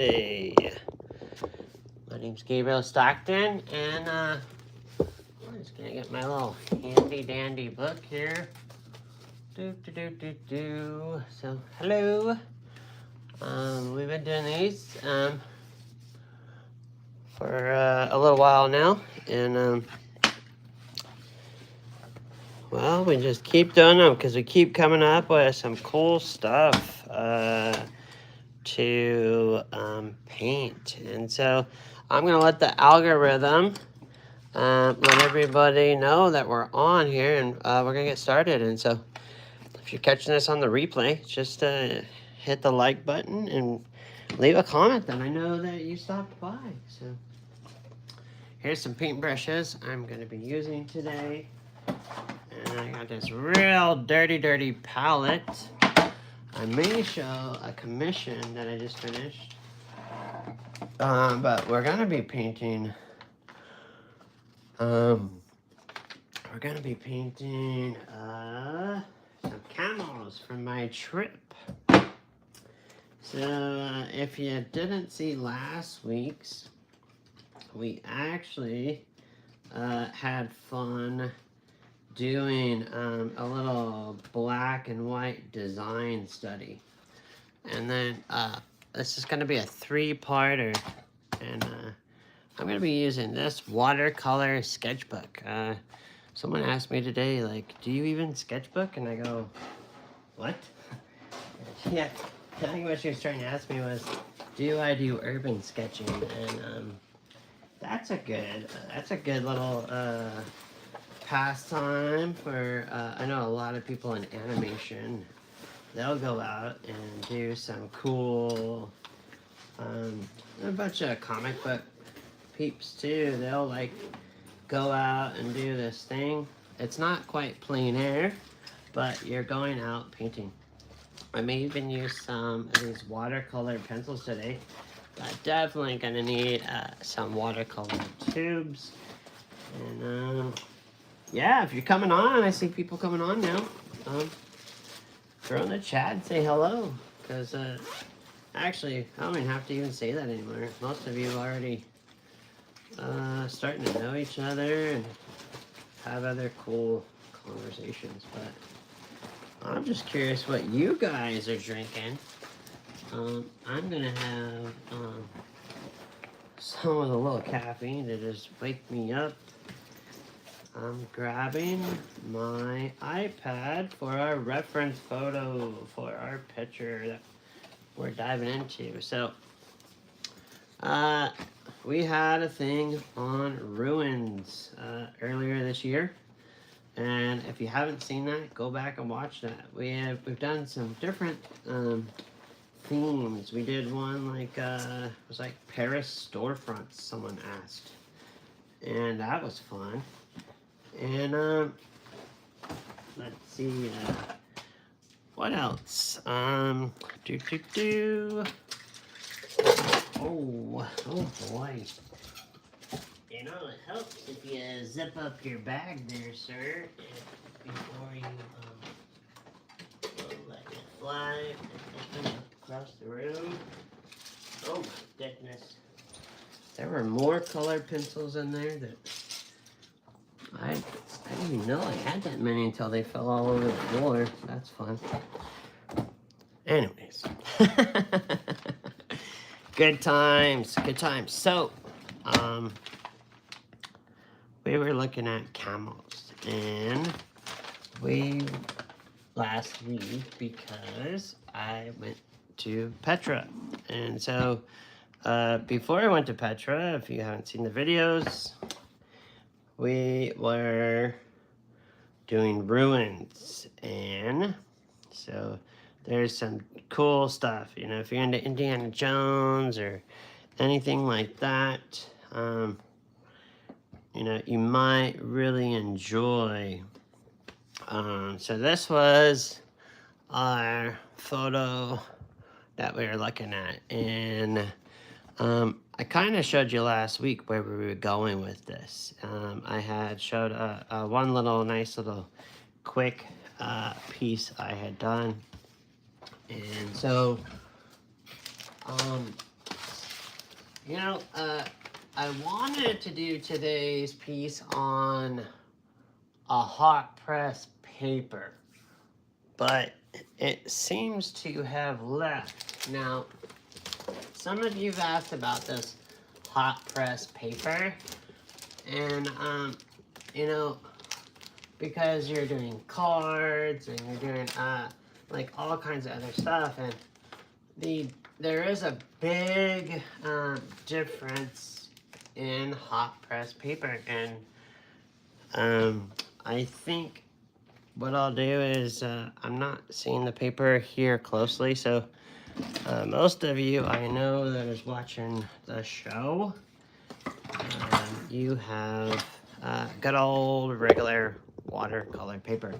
Hey, my name's Gabriel Stockton, and I'm just gonna get my little handy dandy book here. So, hello. We've been doing these for a little while now, and well, we just keep doing them because we keep coming up with some cool stuff to paint, and so I'm gonna let the algorithm let everybody know that we're on here, and we're gonna get started. And so if you're catching this on the replay, just hit the like button and leave a comment that I know that you stopped by. So here's some paintbrushes I'm gonna be using today, and I got this real dirty palette. I may show a commission that I just finished, but we're gonna be painting some camels from my trip. So if you didn't see last week's, we actually had fun doing a little black and white design study. And then this is going to be a three-parter, and I'm going to be using this watercolor sketchbook. Someone asked me today, like, do you even sketchbook? And I go, what? Yeah, I think what she was trying to ask me was, do I do urban sketching? And that's a good little pastime for, I know a lot of people in animation. They'll go out and do some cool, a bunch of comic book peeps too. They'll like go out and do this thing. It's not quite plein air, but you're going out painting. I may even use some of these watercolor pencils today. I'm definitely gonna need some watercolor tubes. And yeah, if you're coming on, I see people coming on now. Throw in the chat and say hello, because actually, I don't even have to even say that anymore. Most of you already starting to know each other and have other cool conversations, but I'm just curious what you guys are drinking. I'm gonna have some of the little caffeine to just wake me up. I'm grabbing my iPad for our reference photo for our picture that we're diving into. So we had a thing on ruins earlier this year, and if you haven't seen that, go back and watch that. We've done some different themes. We did one like it was like Paris storefronts, someone asked, and that was fun. And let's see what else. Oh boy. You know, it helps if you zip up your bag there, sir, before you let it fly and open up across the room. Oh my goodness. There were more colored pencils in there that I didn't even know I had that many until they fell all over the floor. That's fun. Anyways. Good times. So, we were looking at camels, and last week, because I went to Petra, and so before I went to Petra, if you haven't seen the videos, we were doing ruins, and so there's some cool stuff, you know, if you're into Indiana Jones or anything like that, you know, you might really enjoy. So this was our photo that we were looking at, and I kind of showed you last week where we were going with this. I had showed one little nice little quick piece I had done, and so You know, I wanted to do today's piece on a hot press paper, but it seems to have left. Now, some of you've asked about this hot press paper, and you know, because you're doing cards and you're doing like all kinds of other stuff, and there is a big difference in hot press paper, and I think what I'll do is I'm not seeing the paper here closely, so most of you I know that is watching the show, you have good old regular watercolor paper,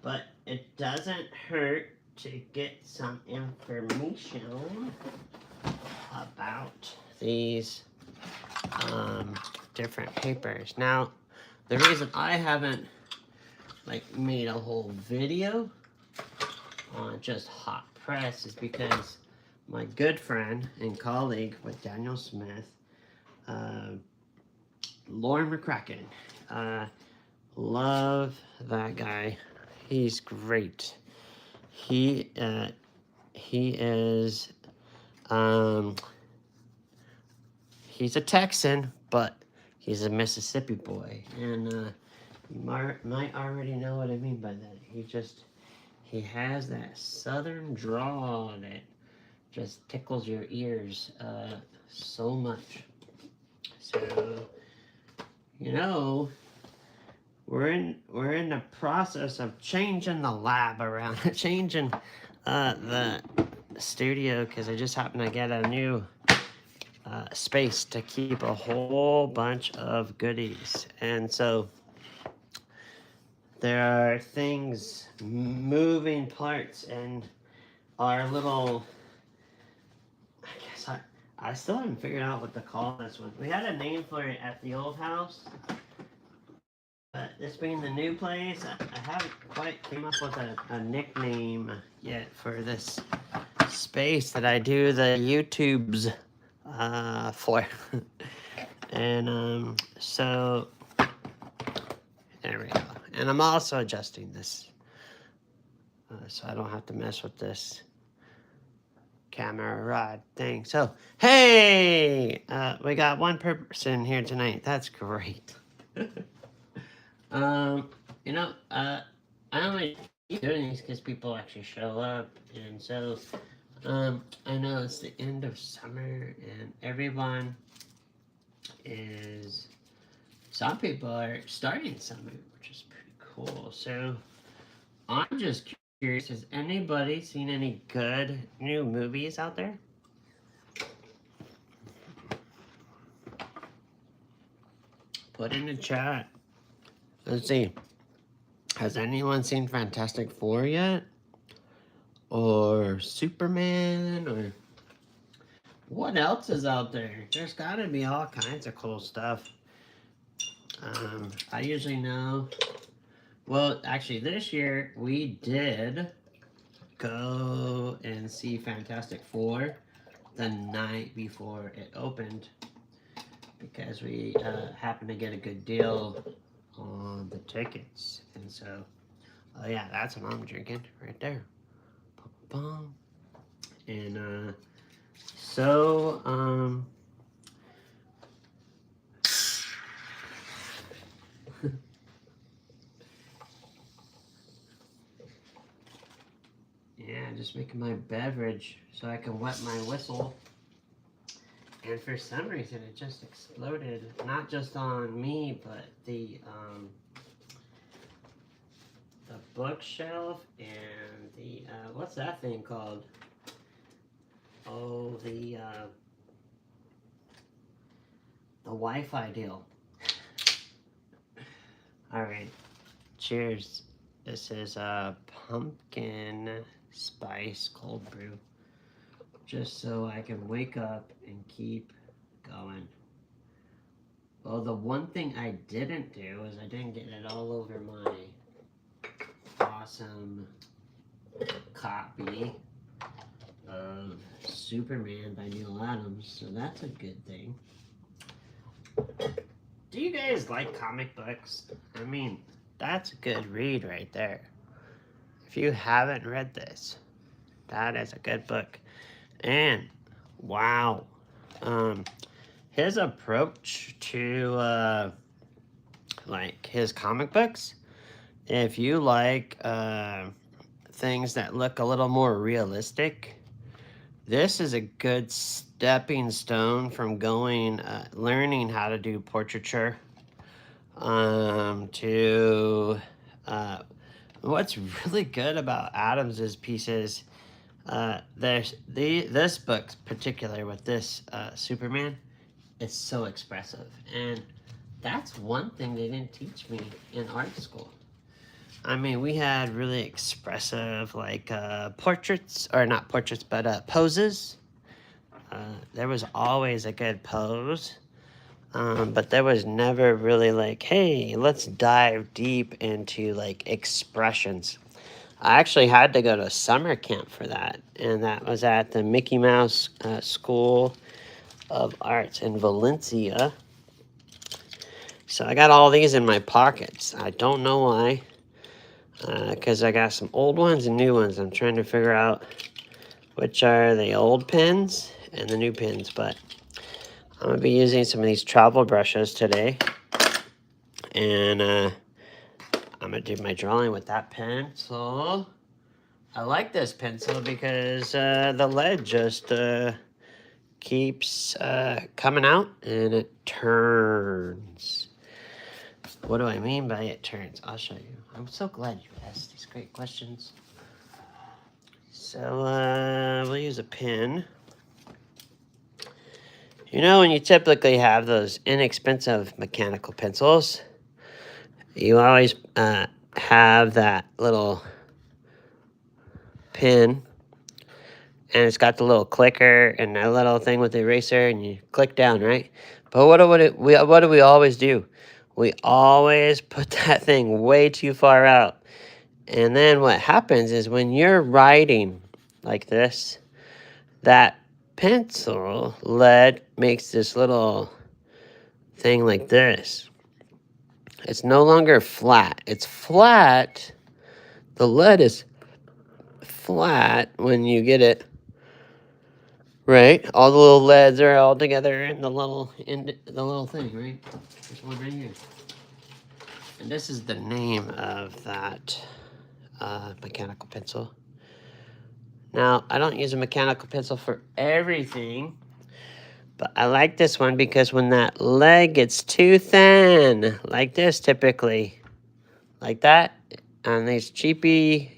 but it doesn't hurt to get some information about these different papers. Now, the reason I haven't like made a whole video on just hot press is because my good friend and colleague with Daniel Smith, Lauren McCracken, love that guy. He's great. He is he's a Texan, but he's a Mississippi boy, and you might already know what I mean by that. He has that southern drawl that just tickles your ears so much. So, you know, we're in the process of changing the lab around, changing the studio, because I just happened to get a new space to keep a whole bunch of goodies, and so there are things, moving parts, and our little, I guess I still haven't figured out what to call this one. We had a name for it at the old house, but this being the new place, I haven't quite came up with a nickname yet for this space that I do the YouTubes for. And so there we go. And I'm also adjusting this so I don't have to mess with this camera rod thing. So hey, we got one person here tonight. That's great. You know, I only keep doing these because people actually show up, and so I know it's the end of summer and everyone is, some people are starting summer, which is pretty cool. So I'm just curious, has anybody seen any good new movies out there? Put in the chat. Let's see. Has anyone seen Fantastic Four yet? Or Superman? Or what else is out there? There's got to be all kinds of cool stuff. I usually know. Well, actually, this year we did go and see Fantastic Four the night before it opened, because we happened to get a good deal on the tickets. And so, oh yeah, that's what I'm drinking right there. And so yeah, just making my beverage so I can wet my whistle. And for some reason it just exploded, not just on me, but the bookshelf and the what's that thing called? Oh, the Wi-Fi deal. All right, cheers. This is a pumpkin spice cold brew, just so I can wake up and keep going. Well, the one thing I didn't do is I didn't get it all over my awesome copy of Superman by Neil Adams, so that's a good thing. Do you guys like comic books? I mean, that's a good read right there. If you haven't read this, that is a good book. And wow, his approach to like his comic books, if you like things that look a little more realistic, this is a good stepping stone from going learning how to do portraiture to what's really good about Adams's pieces. This book particular with this Superman, it's so expressive, and that's one thing they didn't teach me in art school. I mean, we had really expressive like portraits, or not portraits, but poses. There was always a good pose, but there was never really like, hey, let's dive deep into like expressions. I actually had to go to summer camp for that, and that was at the Mickey Mouse School of Arts in Valencia. So I got all these in my pockets. I don't know why, because I got some old ones and new ones. I'm trying to figure out which are the old pens and the new pens, but I'm going to be using some of these travel brushes today, and I'm going to do my drawing with that pencil. I like this pencil because the lead just keeps coming out and it turns. What do I mean by it turns? I'll show you. I'm so glad you asked these great questions. So we'll use a pen. You know, when you typically have those inexpensive mechanical pencils, you always have that little pen, and it's got the little clicker and that little thing with the eraser, and you click down, right? But what do we always do? We always put that thing way too far out. And then what happens is when you're writing like this, that pencil lead makes this little thing like this. It's no longer flat. It's flat. The lead is flat when you get it right. All the little leads are all together in the little thing, right? There's one right here. And this is the name of that mechanical pencil. Now, I don't use a mechanical pencil for everything, but I like this one because when that leg gets too thin, like this typically, like that, and these cheapy,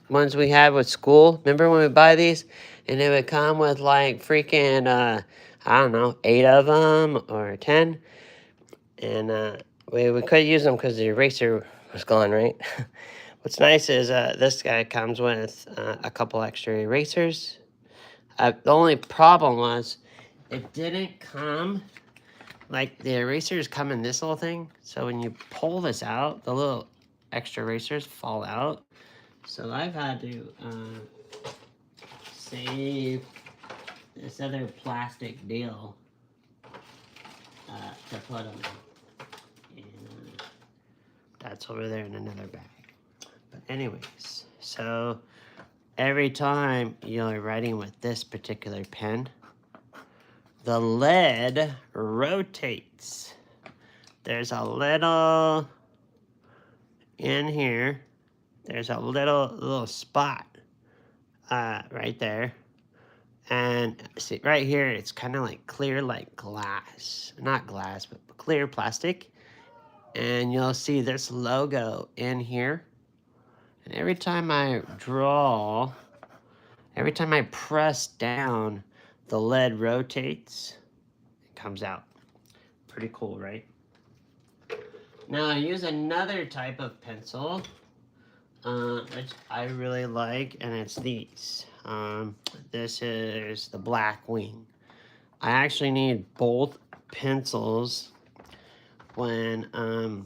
ones we had with school. Remember when we buy these? And it would come with like freaking, I don't know, 8 of them or 10. And we couldn't use them because the eraser was gone, right? What's nice is this guy comes with a couple extra erasers. The only problem was it didn't come, like the erasers come in this little thing. So when you pull this out, the little extra erasers fall out. So I've had to save this other plastic deal to put them in. And that's over there in another bag. But anyways, so every time you're writing with this particular pen, the lead rotates. There's a little in here. There's a little spot right there. And see, right here, it's kind of like clear like glass. Not glass, but clear plastic. And you'll see this logo in here. And every time I draw, every time I press down, the lead rotates. It comes out. Pretty cool, right? Now I use another type of pencil, which I really like, and it's these. This is the Black Wing. I actually need both pencils when I'm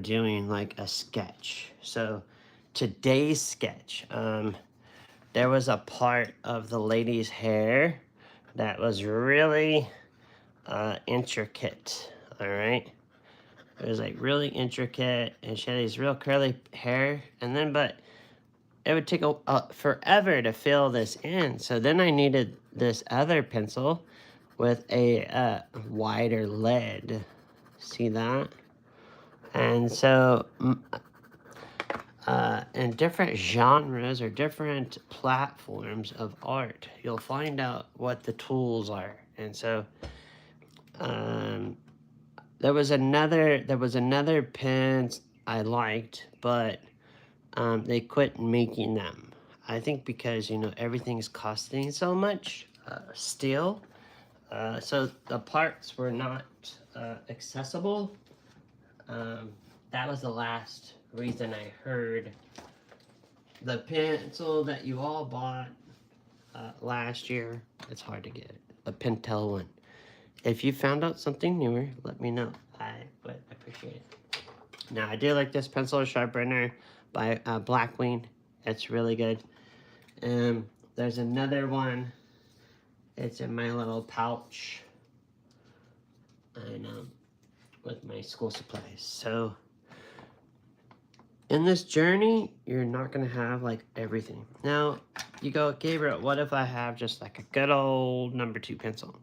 doing like a sketch. So today's sketch, there was a part of the lady's hair that was really intricate. All right, it was like really intricate, and she had these real curly hair, and then but it would take forever to fill this in. So then I needed this other pencil with a wider lead. See that? And so in different genres or different platforms of art, you'll find out what the tools are. And so there was another pen I liked, but they quit making them. I think because, you know, everything's costing so much still. So the parts were not accessible. That was the last reason I heard. The pencil that you all bought last year, it's hard to get. A Pentel one. If you found out something newer, let me know. I would appreciate it. Now, I do like this pencil sharpener by Blackwing. It's really good. There's another one. It's in my little pouch. And with my school supplies. So in this journey, you're not gonna have like everything. Now you go, Gabriel, what if I have just like a good old number 2 pencil?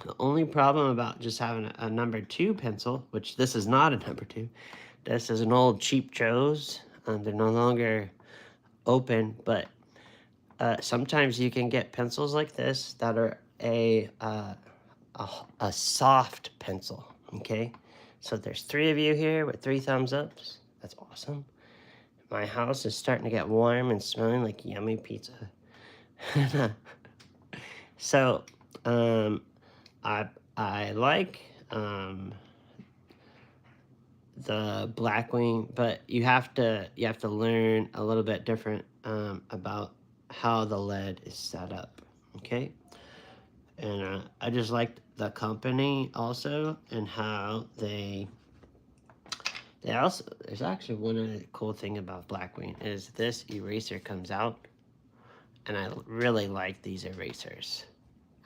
The only problem about just having a number 2 pencil, which this is not a number 2, this is an old cheap Joe's. They're no longer open, but sometimes you can get pencils like this that are a soft pencil. Okay, so there's 3 of you here with 3 thumbs ups. That's awesome. My house is starting to get warm and smelling like yummy pizza. So I like the Blackwing, but you have to learn a little bit different about how the lead is set up. Okay, and I just liked the company also, and how they also, there's actually one of the cool thing about Blackwing is this eraser comes out, and I really like these erasers.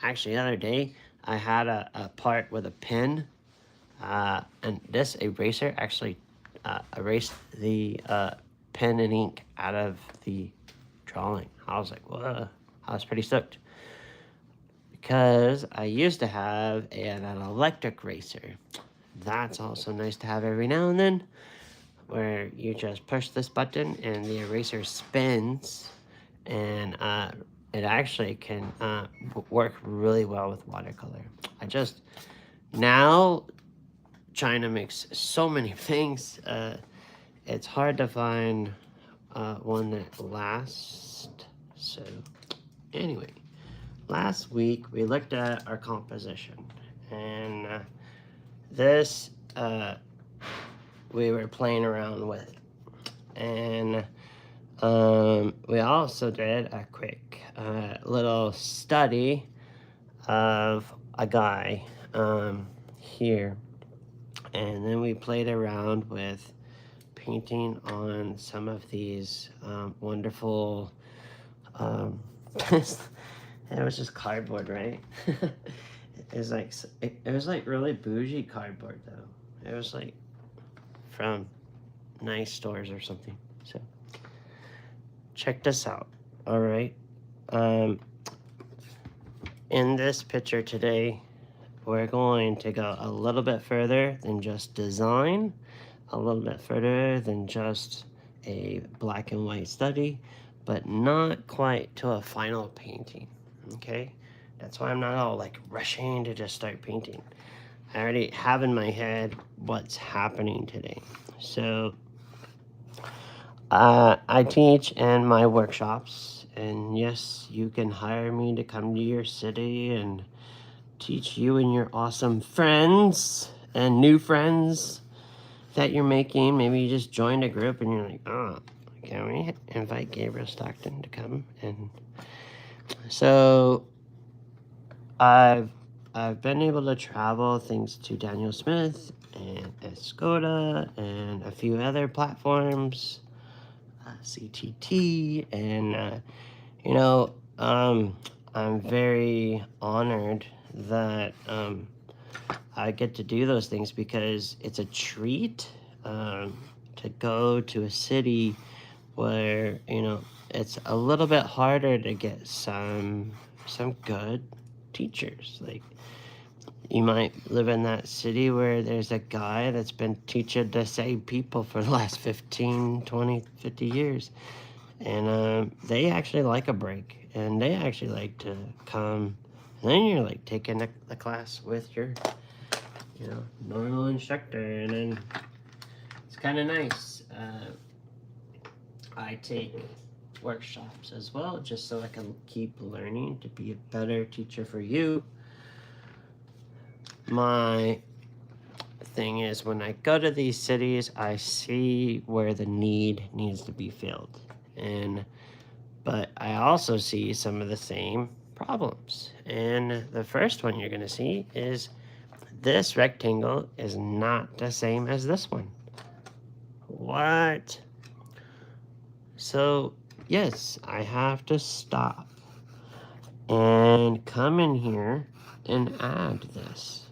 Actually, the other day I had a part with a pen, and this eraser actually erased the pen and ink out of the drawing. I was like, whoa, I was pretty stoked. Because I used to have an electric eraser. That's also nice to have every now and then, where you just push this button and the eraser spins, and it actually can work really well with watercolor. I just, now China makes so many things, it's hard to find one that lasts. So anyway, last week we looked at our composition, and this we were playing around with, and we also did a quick little study of a guy here, and then we played around with painting on some of these wonderful it was just cardboard, right? It was like really bougie cardboard though. It was like from nice stores or something. So check this out. All right, in this picture today, we're going to go a little bit further than just design, a little bit further than just a black and white study, but not quite to a final painting. Okay, that's why I'm not all like rushing to just start painting. I already have in my head what's happening today. So I teach in my workshops, and yes, you can hire me to come to your city and teach you and your awesome friends and new friends that you're making. Maybe you just joined a group and you're like, oh, can we invite Gabriel Stockton to come? And so I've been able to travel thanks to Daniel Smith and Escoda and a few other platforms, CTT, and You know, I'm very honored that I get to do those things because it's a treat to go to a city where, you know, it's a little bit harder to get some good teachers. Like, you might live in that city where there's a guy that's been teaching the same people for the last 15, 20, 50 years. And they actually like a break. And they actually like to come. And then you're like taking the class with your, you know, normal instructor. And then it's kind of nice. I take workshops as well, just so I can keep learning to be a better teacher for you. My thing is, when I go to these cities, I see where the need needs to be filled, but I also see some of the same problems. And the first one you're going to see is this rectangle is not the same as this one. What? So yes, I have to stop and come in here and add this.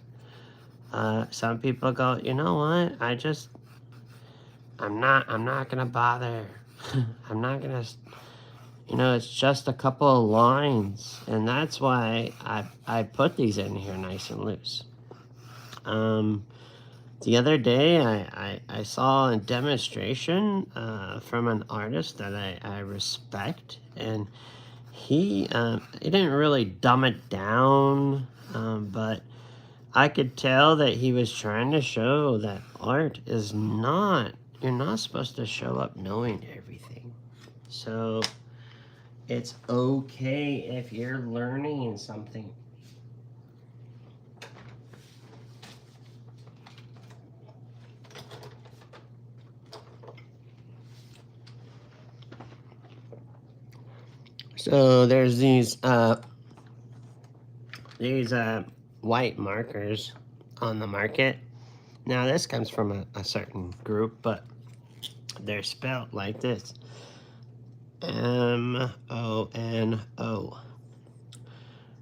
Some people go, you know what? I'm not gonna bother. I'm not gonna, you know, it's just a couple of lines. And that's why I put these in here nice and loose. The other day I saw a demonstration from an artist that I respect, and he didn't really dumb it down, but I could tell that he was trying to show that art is not, you're not supposed to show up knowing everything. So it's okay if you're learning something. So there's these white markers on the market. Now this comes from a certain group, but they're spelled like this: M-O-N-O.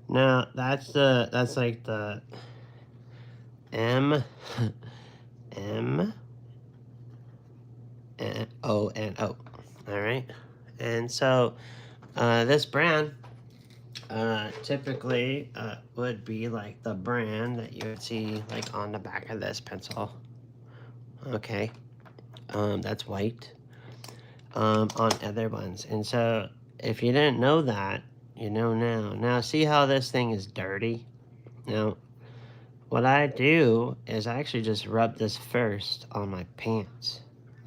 Now that's like the M M-O-N-O. All right, and so this brand typically would be like the brand that you would see like on the back of this pencil. Okay, that's white on other ones. And so if you didn't know that, you know now. Now see how this thing is dirty? Now what I do is I actually just rub this first on my pants.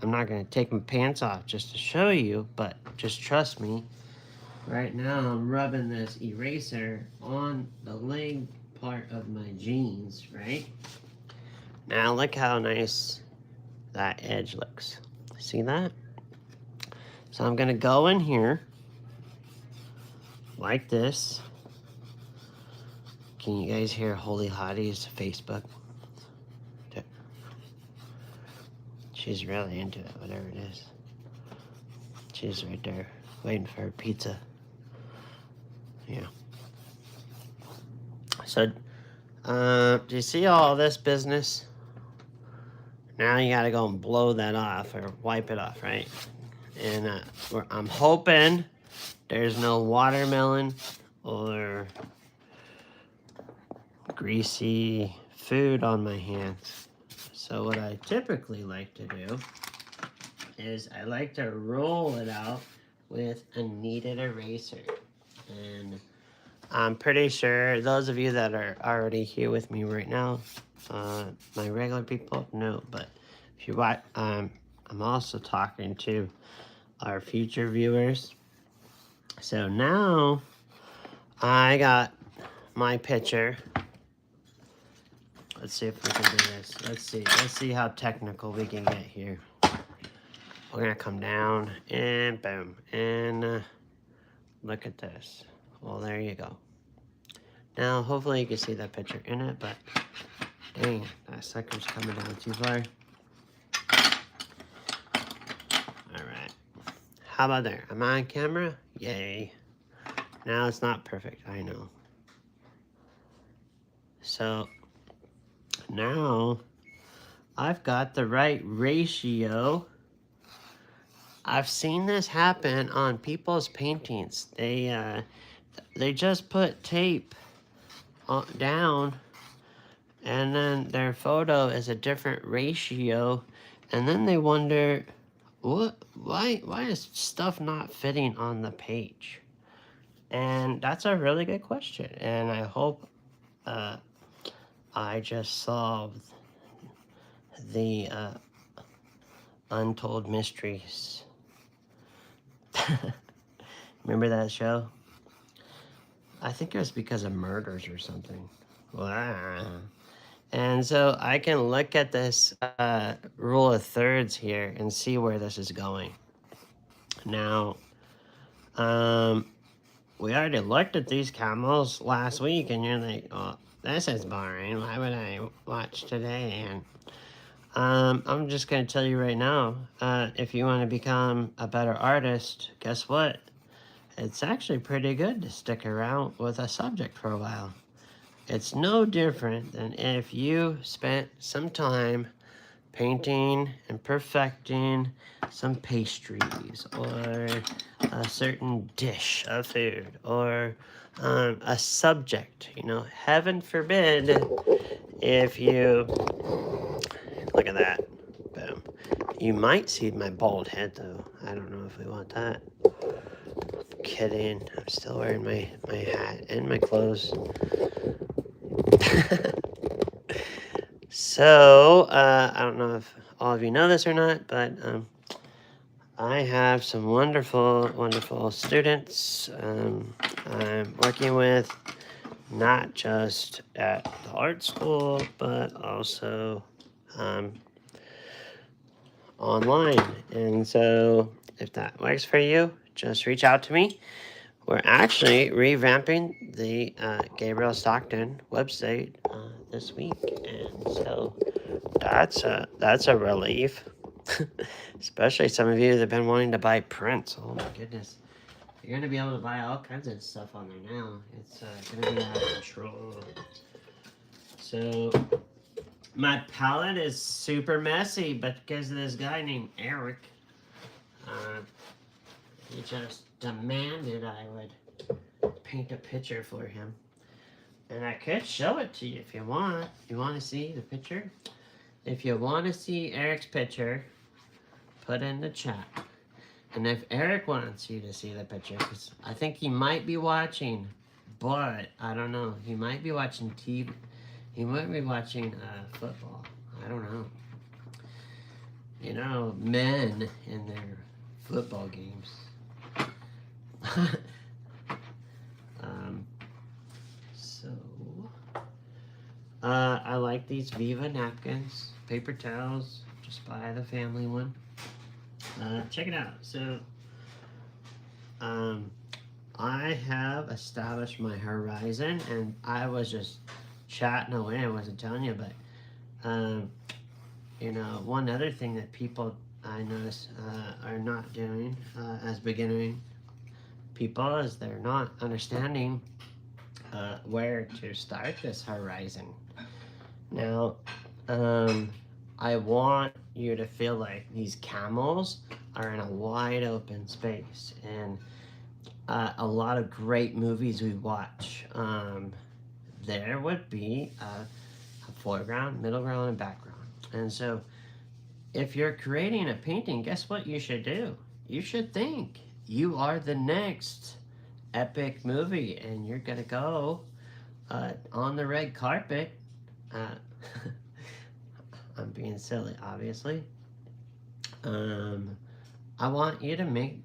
I'm not going to take my pants off just to show you, but just trust me. Right now I'm rubbing this eraser on the leg part of my jeans, right? Now look how nice that edge looks. See that? So I'm going to go in here like this. Can you guys hear Holy Hottie's Facebook? She's really into it, whatever it is. She's right there waiting for her pizza. Yeah. So, do you see all this business? Now you gotta go and blow that off or wipe it off, right? And I'm hoping there's no watermelon or greasy food on my hands. So what I typically like to do is I like to roll it out with a kneaded eraser. And I'm pretty sure those of you that are already here with me right now, my regular people, no, but if you watch, I'm also talking to our future viewers. So now I got my picture. Let's see if we can do this. Let's see how technical we can get here. We're gonna come down and boom, and look at this. Well, there you go. Now, hopefully you can see that picture in it, but dang, that sucker's coming down too far. All right. How about there? Am I on camera? Yay. Now it's not perfect, I know. So now I've got the right ratio. I've seen this happen on people's paintings. They just put tape down, and then their photo is a different ratio, and then they wonder, why is stuff not fitting on the page? And that's a really good question, and I hope I just solved the untold mysteries. Remember that show? I think it was because of murders or something. Wow. And so I can look at this rule of thirds here and see where this is going. Now, we already looked at these camels last week, and you're like, oh, this is boring. Why would I watch today? And I'm just going to tell you right now, if you want to become a better artist, guess what? It's actually pretty good to stick around with a subject for a while. It's no different than if you spent some time painting and perfecting some pastries or a certain dish of food or a subject. You know, heaven forbid if you look at that. Boom. You might see my bald head though. I don't know if we want that. Kidding. I'm still wearing my hat and my clothes. So, I don't know if all of you know this or not, but I have some wonderful, wonderful students I'm working with, not just at the art school, but also online. And so, if that works for you, just reach out to me. We're actually revamping the Gabriel Stockton website this week, and so that's a relief. Especially some of you that have been wanting to buy prints. Oh my goodness, you're gonna be able to buy all kinds of stuff on there now. It's gonna be out of control. So my palette is super messy, but because of this guy named Eric, he just demanded I would paint a picture for him. And I could show it to you if you want. You want to see the picture? If you want to see Eric's picture, put in the chat. And if Eric wants you to see the picture, because I think he might be watching, but I don't know. He might be watching TV. He might be watching football. I don't know. You know, men in their football games. I like these Viva napkins, paper towels. Just buy the family one. Check it out. So, I have established my horizon, and I was just chatting away. I wasn't telling you, but you know, one other thing that people I notice are not doing as beginning people is they're not understanding where to start this horizon. Now, I want you to feel like these camels are in a wide open space, and a lot of great movies we watch, there would be a foreground, middle ground, and background. And so if you're creating a painting, guess what you should do? You should think you are the next epic movie, and you're gonna go on the red carpet. I'm being silly, obviously. I want you to make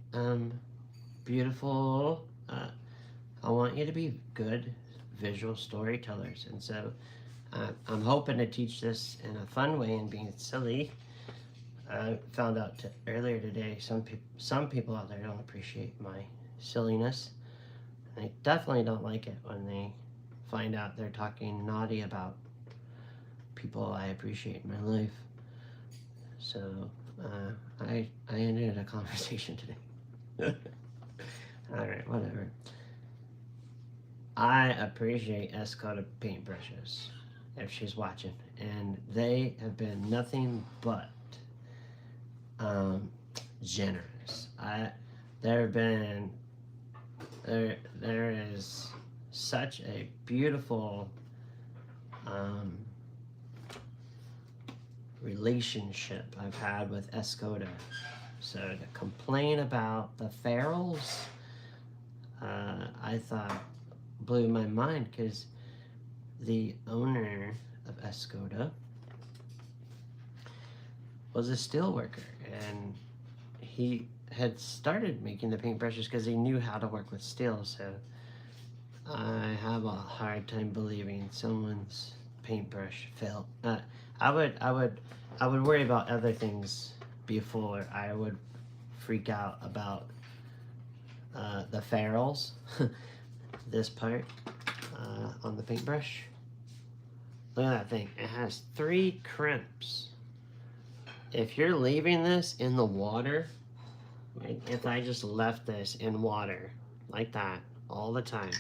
beautiful, I want you to be good visual storytellers. And so I'm hoping to teach this in a fun way and being silly. I found out earlier today some people out there don't appreciate my silliness. They definitely don't like it when they find out they're talking naughty about people I appreciate in my life. So I ended a conversation today. All right, whatever. I appreciate Escoda paintbrushes if she's watching, and they have been nothing but um, generous. There have been there is such a beautiful relationship I've had with Escoda. So to complain about the ferrules, I thought blew my mind, because the owner of Escoda was a steel worker, and he had started making the paintbrushes because he knew how to work with steel. So I have a hard time believing someone's paintbrush failed. I would worry about other things before I would freak out about the ferrules. This part on the paintbrush. Look at that thing. It has 3 crimps. If you're leaving this in the water, like if I just left this in water like that all the time,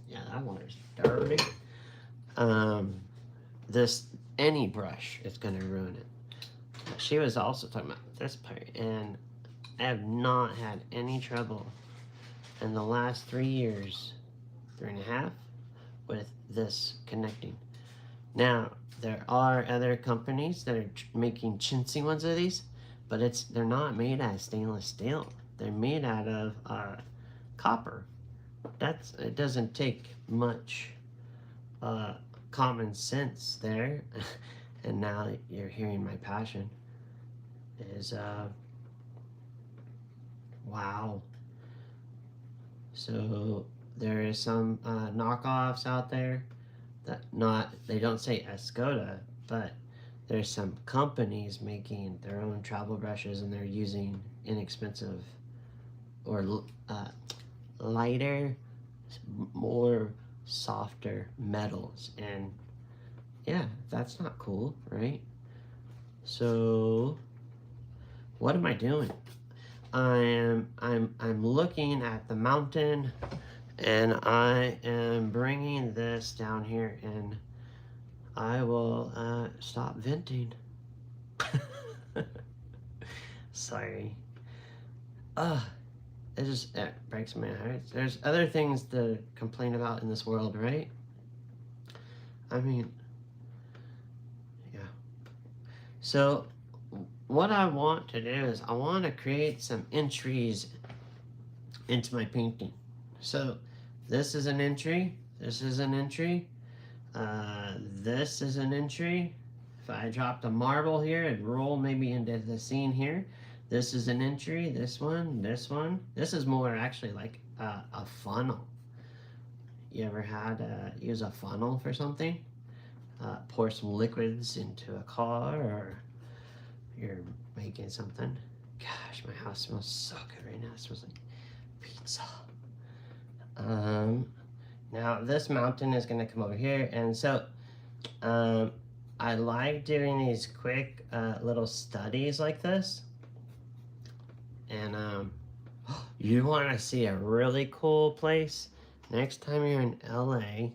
yeah, that water's dirty. This any brush is gonna ruin it. She was also talking about this part, and I have not had any trouble in the last 3 years, 3.5, with this connecting. Now, there are other companies that are making chintzy ones of these, but they're not made out of stainless steel. They're made out of copper. It doesn't take much common sense there. And now you're hearing my passion is wow. So there is some knockoffs out there that they don't say Escoda, but there's some companies making their own travel brushes, and they're using inexpensive or lighter, more softer metals, and yeah, that's not cool, right? So what am I doing? I'm looking at the mountain, and I am bringing this down here, and I will stop venting. Sorry. It breaks my heart. There's other things to complain about in this world, right? I mean, yeah. So what I want to do is I want to create some entries into my painting. So this is an entry, this is an entry, this is an entry. If I dropped a marble here, it'd roll maybe into the scene here. This is an entry, this one, this one. This is more actually like a funnel. You ever had use a funnel for something? Pour some liquids into a car, or you're making something. Gosh, my house smells so good right now. It smells like pizza. Now this mountain is gonna come over here, and so I like doing these quick little studies like this. And you want to see a really cool place? Next time you're in LA,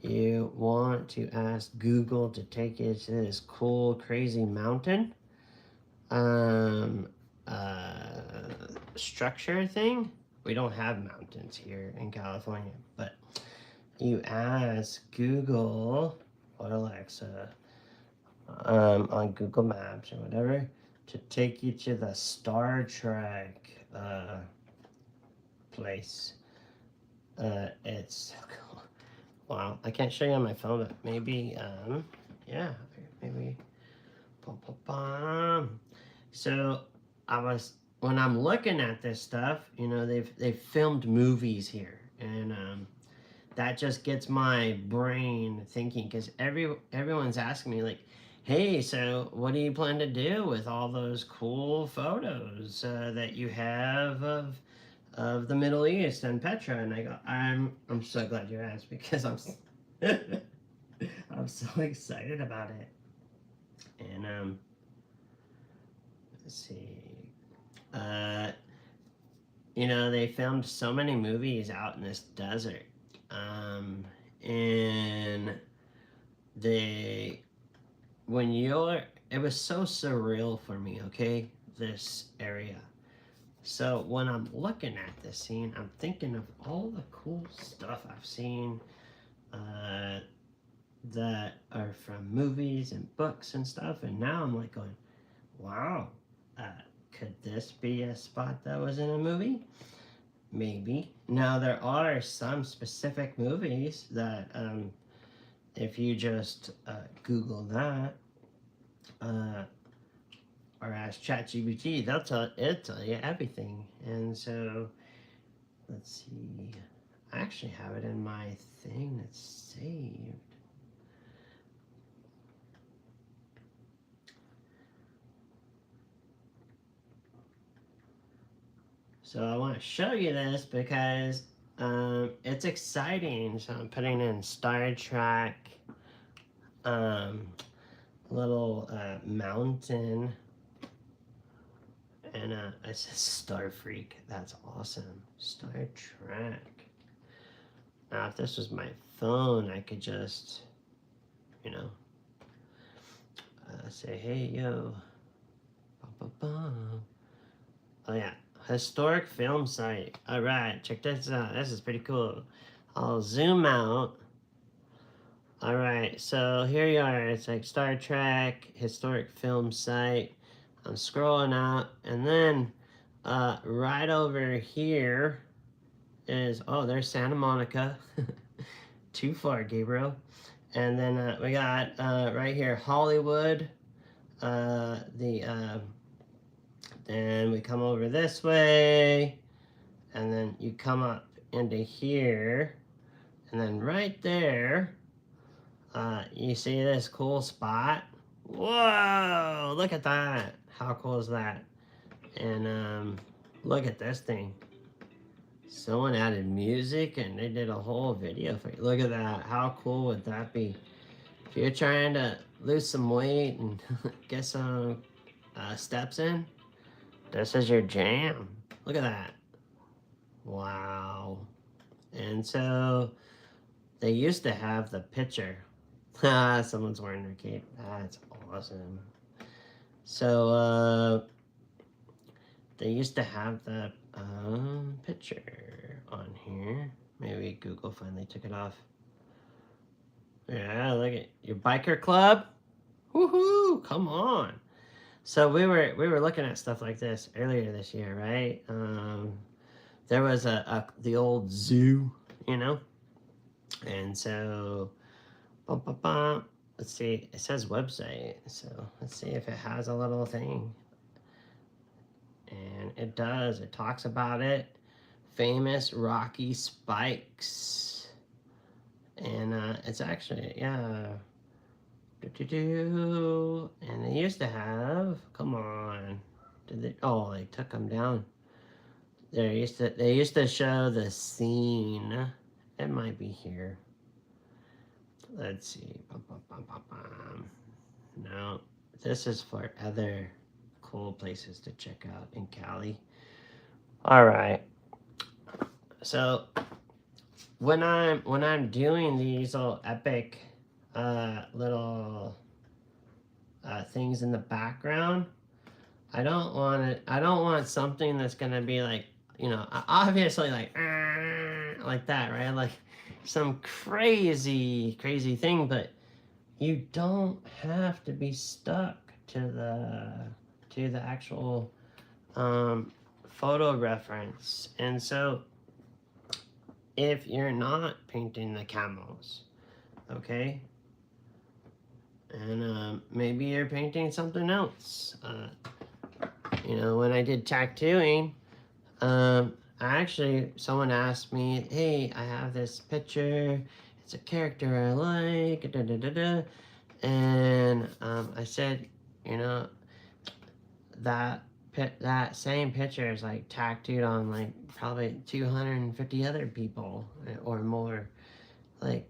you want to ask Google to take you to this cool, crazy mountain structure thing. We don't have mountains here in California, but you ask Google or Alexa on Google Maps or whatever to take you to the Star Trek place. It's so cool. Wow, I can't show you on my phone, but maybe, yeah, maybe. So when I'm looking at this stuff, you know, they've filmed movies here, and that just gets my brain thinking, because everyone's asking me, like, hey, so what do you plan to do with all those cool photos that you have of the Middle East and Petra? And I go, I'm so glad you asked, because I'm I'm so excited about it. And let's see, you know, they filmed so many movies out in this desert. And it was so surreal for me, okay, this area. So when I'm looking at this scene, I'm thinking of all the cool stuff I've seen that are from movies and books and stuff, and now I'm like going, wow, could this be a spot that was in a movie? Maybe. Now there are some specific movies that if you just Google that or ask ChatGPT, it'll tell you everything. And so let's see. I actually have it in my thing that's saved. So I want to show you this because it's exciting. So I'm putting in Star Trek, little mountain, and it says Star Freak. That's awesome. Star Trek. Now, if this was my phone, I could just, you know, say, hey, yo. Ba-ba-ba. Oh, yeah. Historic film site. All right, check this out. This is pretty cool. I'll zoom out. All right, so here you are. It's like Star Trek, historic film site. I'm scrolling out, and then right over here is, oh, there's Santa Monica. Too far, Gabriel. And then we got right here Hollywood. Then we come over this way, and then you come up into here, and then right there, you see this cool spot. Whoa! Look at that. How cool is that? And look at this thing. Someone added music, and they did a whole video for you. Look at that. How cool would that be? If you're trying to lose some weight and get some steps in, this is your jam. Look at that. Wow. And so they used to have the picture. Someone's wearing their cape. That's awesome. So they used to have the picture on here. Maybe Google finally took it off. Yeah, look at your biker club. Woohoo! Come on. So we were looking at stuff like this earlier this year, right? There was the old zoo, you know, and so let's see. It says website, so let's see if it has a little thing, and it does. It talks about it. Famous rocky spikes, and it's actually And they used to have, come on, did they? Oh, they took them down. They used to show the scene. It might be here. Let's see. No, this is for other cool places to check out in Cali. All right. So when I'm doing these little epic little things in the background, I don't want something that's gonna be like, you know, obviously like that, right? Like some crazy thing, but you don't have to be stuck to the actual photo reference. And so if you're not painting the camels, okay, and maybe you're painting something else. You know, when I did tattooing, someone asked me, hey, I have this picture, it's a character I like, da, da, da, da. And I said, you know, that same picture is like tattooed on like probably 250 other people or more. Like,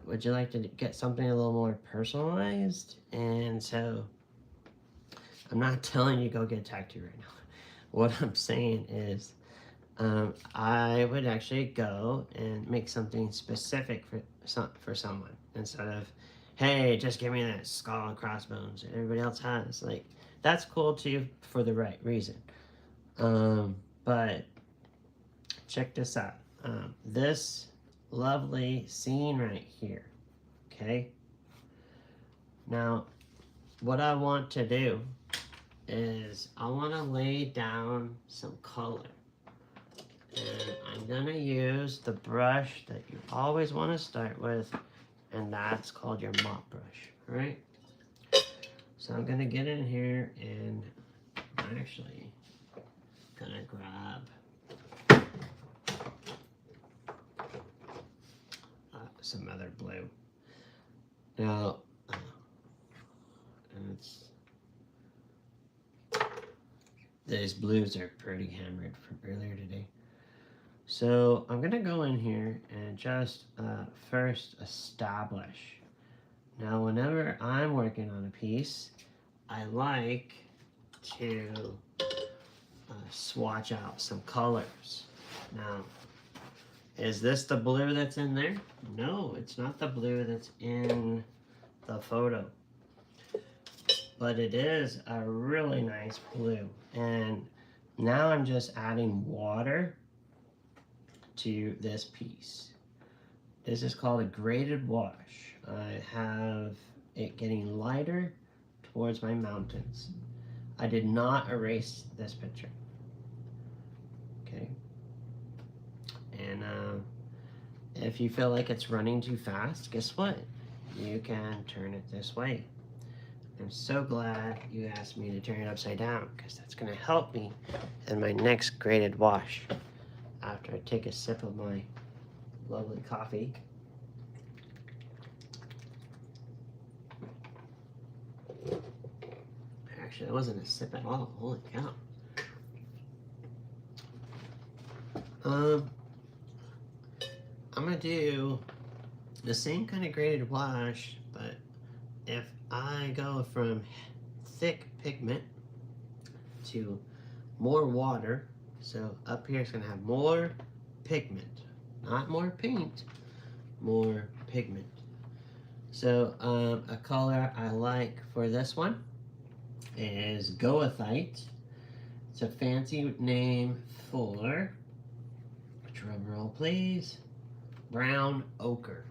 would you like to get something a little more personalized? And so I'm not telling you go get a tattoo right now. What I'm saying is I would actually go and make something specific for someone instead of, hey, just give me that skull and crossbones that everybody else has. Like, that's cool too for the right reason. But check this out. This lovely scene right here. Okay. Now, what I want to do is I want to lay down some color. And I'm going to use the brush that you always want to start with, and that's called your mop brush, right? So I'm going to get in here, and I'm actually going to grab some other blue. Now, these blues are pretty hammered from earlier today. So I'm gonna go in here and just first establish. Now, whenever I'm working on a piece, I like to swatch out some colors. Now, is this the blue that's in there? No, it's not the blue that's in the photo. But it is a really nice blue. And now I'm just adding water to this piece. This is called a graded wash. I have it getting lighter towards my mountains. I did not erase this picture. Okay. And if you feel like it's running too fast, guess what? You can turn it this way. I'm so glad you asked me to turn it upside down, because that's going to help me in my next graded wash after I take a sip of my lovely coffee. Actually, it wasn't a sip at all. Holy cow. I'm going to do the same kind of graded wash, but if I go from thick pigment to more water, so up here it's going to have more pigment, not more paint, more pigment. So a color I like for this one is goethite. It's a fancy name for, drum roll please, brown ochre.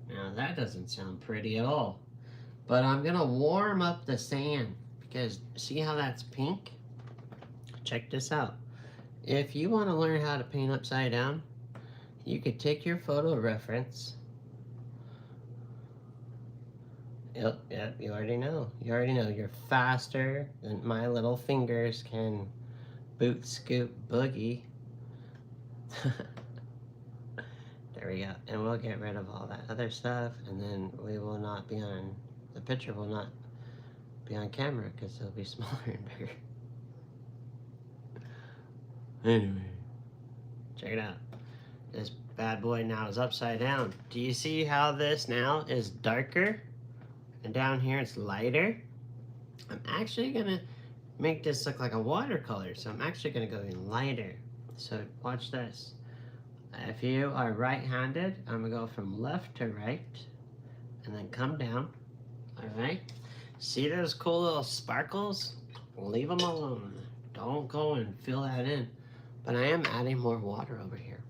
Now that doesn't sound pretty at all. But I'm going to warm up the sand, because see how that's pink? Check this out. If you want to learn how to paint upside down, you could take your photo reference. Yep, you already know. You already know. You're faster than my little fingers can boot, scoop, boogie. There we go. And we'll get rid of all that other stuff, and then we will not be on... The picture will not be on camera because it'll be smaller and bigger. Anyway, check it out. This bad boy now is upside down. Do you see how this now is darker? And down here it's lighter? I'm actually going to make this look like a watercolor. So I'm actually going to go in lighter. So watch this. If you are right-handed, I'm going to go from left to right and then come down. Alright, see those cool little sparkles? Leave them alone. Don't go and fill that in. But I am adding more water over here.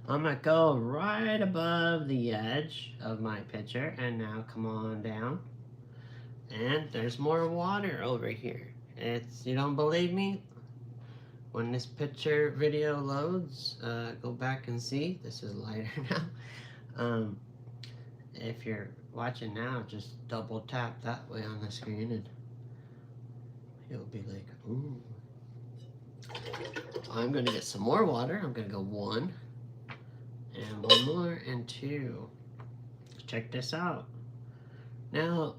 I'm going to go right above the edge of my picture, and now come on down. And there's more water over here. You don't believe me? When this picture video loads, go back and see. This is lighter now. If you're watching now, just double tap that way on the screen and you'll be like, ooh. I'm going to get some more water. I'm going to go 1 and 1 more and 2. Check this out. Now,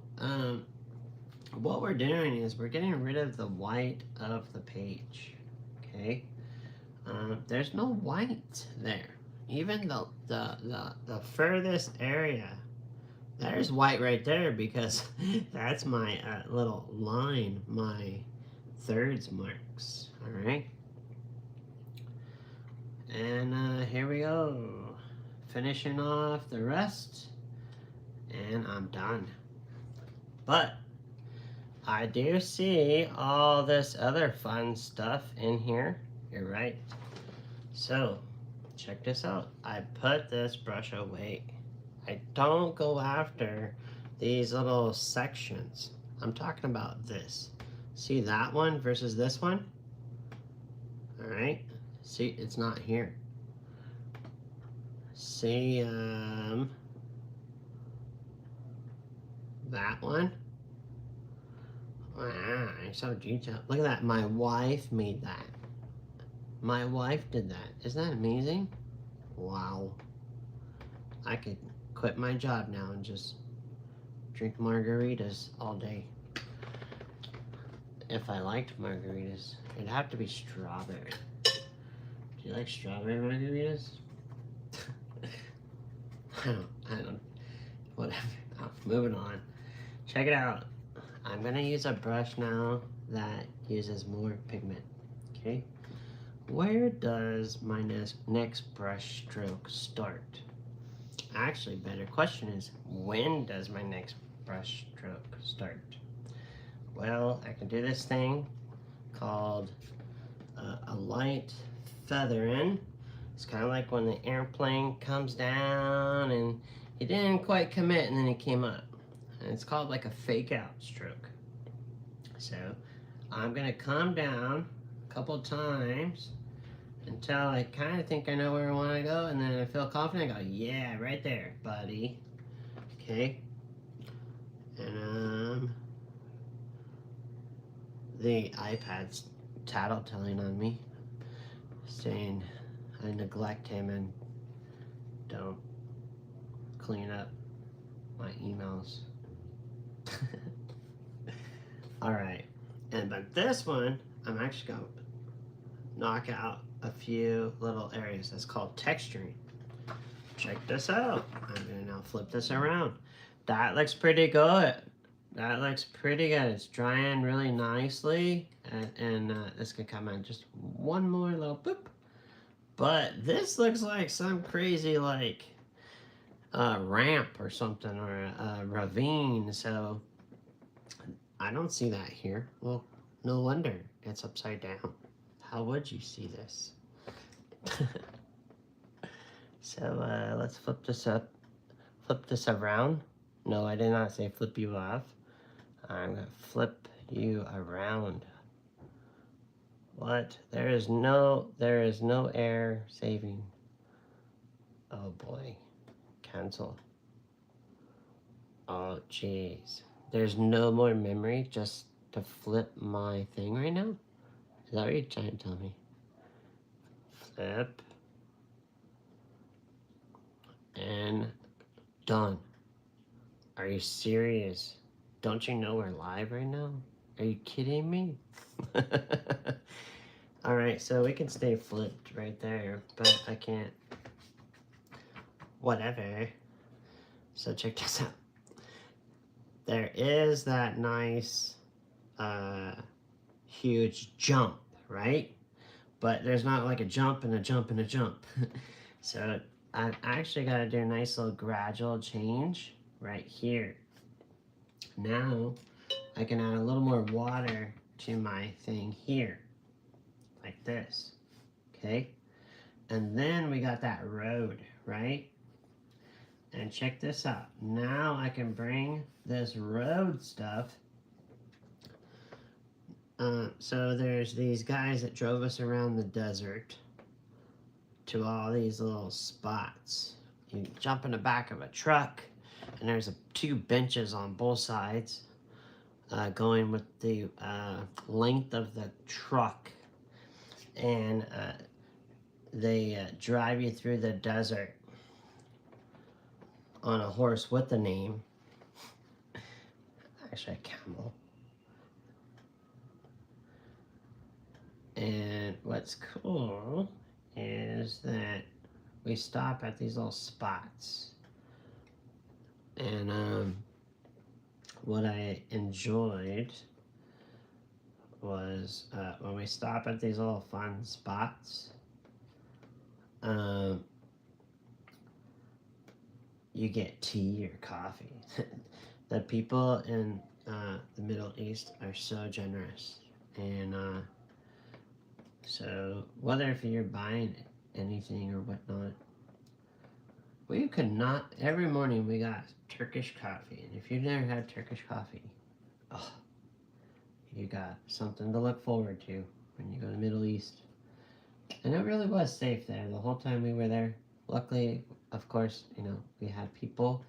what we're doing is we're getting rid of the white of the page. Okay? There's no white there. Even the furthest area, there's white right there, because that's my little line, my thirds marks. All right. And here we go. Finishing off the rest. And I'm done. But I do see all this other fun stuff in here. You're right. So, check this out. I put this brush away. I don't go after these little sections. I'm talking about this. See that one versus this one? Alright. See, it's not here. See, that one? Wow, you're so detailed. Look at that. My wife made that. My wife did that. Isn't that amazing? Wow. I could quit my job now and just drink margaritas all day. If I liked margaritas, it'd have to be strawberry. Do you like strawberry margaritas? I don't, whatever. Oh, moving on. Check it out. I'm gonna use a brush now that uses more pigment. Okay. Where does my next brush stroke start? Actually, better question is, when does my next brush stroke start? Well, I can do this thing called a light feathering. It's kind of like when the airplane comes down and he didn't quite commit and then he came up. And it's called like a fake out stroke. So I'm gonna come down a couple times until I kind of think I know where I want to go, and then I feel confident. I go, yeah, right there, buddy. Okay. And the iPad's tattling on me, saying I neglect him and don't clean up my emails. Alright, but this one, I'm actually going to knock out a few little areas. That's called texturing. Check this out. I'm going to now flip this around. That looks pretty good. That looks pretty good. It's drying really nicely. And this could come in just one more little boop. But this looks like some crazy like ramp or something, or a ravine. So I don't see that here. Well, no wonder it's upside down. How would you see this? So let's flip this up. Flip this around. No, I did not say flip you off. I'm gonna flip you around. What? There is no air saving. Oh boy. Cancel. Oh jeez. There's no more memory just to flip my thing right now? Is that what you're trying to tell me? Flip. And done. Are you serious? Don't you know we're live right now? Are you kidding me? Alright, so we can stay flipped right there, but I can't. Whatever. So check this out. There is that nice huge jump, right? But there's not like a jump and a jump and a jump. So I've actually got to do a nice little gradual change right here. Now I can add a little more water to my thing here, like this, okay? And then we got that road, right? And check this out. Now I can bring this road stuff. So there's these guys that drove us around the desert to all these little spots. You jump in the back of a truck, and there's two benches on both sides, going with the length of the truck. And they drive you through the desert on a horse with a name. Actually, a camel. And what's cool is that we stop at these little spots. And what I enjoyed was when we stop at these little fun spots, um, you get tea or coffee. The people in the Middle East are so generous, and so whether if you're buying anything or whatnot, we could not. Every morning we got Turkish coffee, and if you've never had Turkish coffee, oh, you got something to look forward to when you go to the Middle East. And it really was safe there the whole time we were there. Luckily, of course, we had people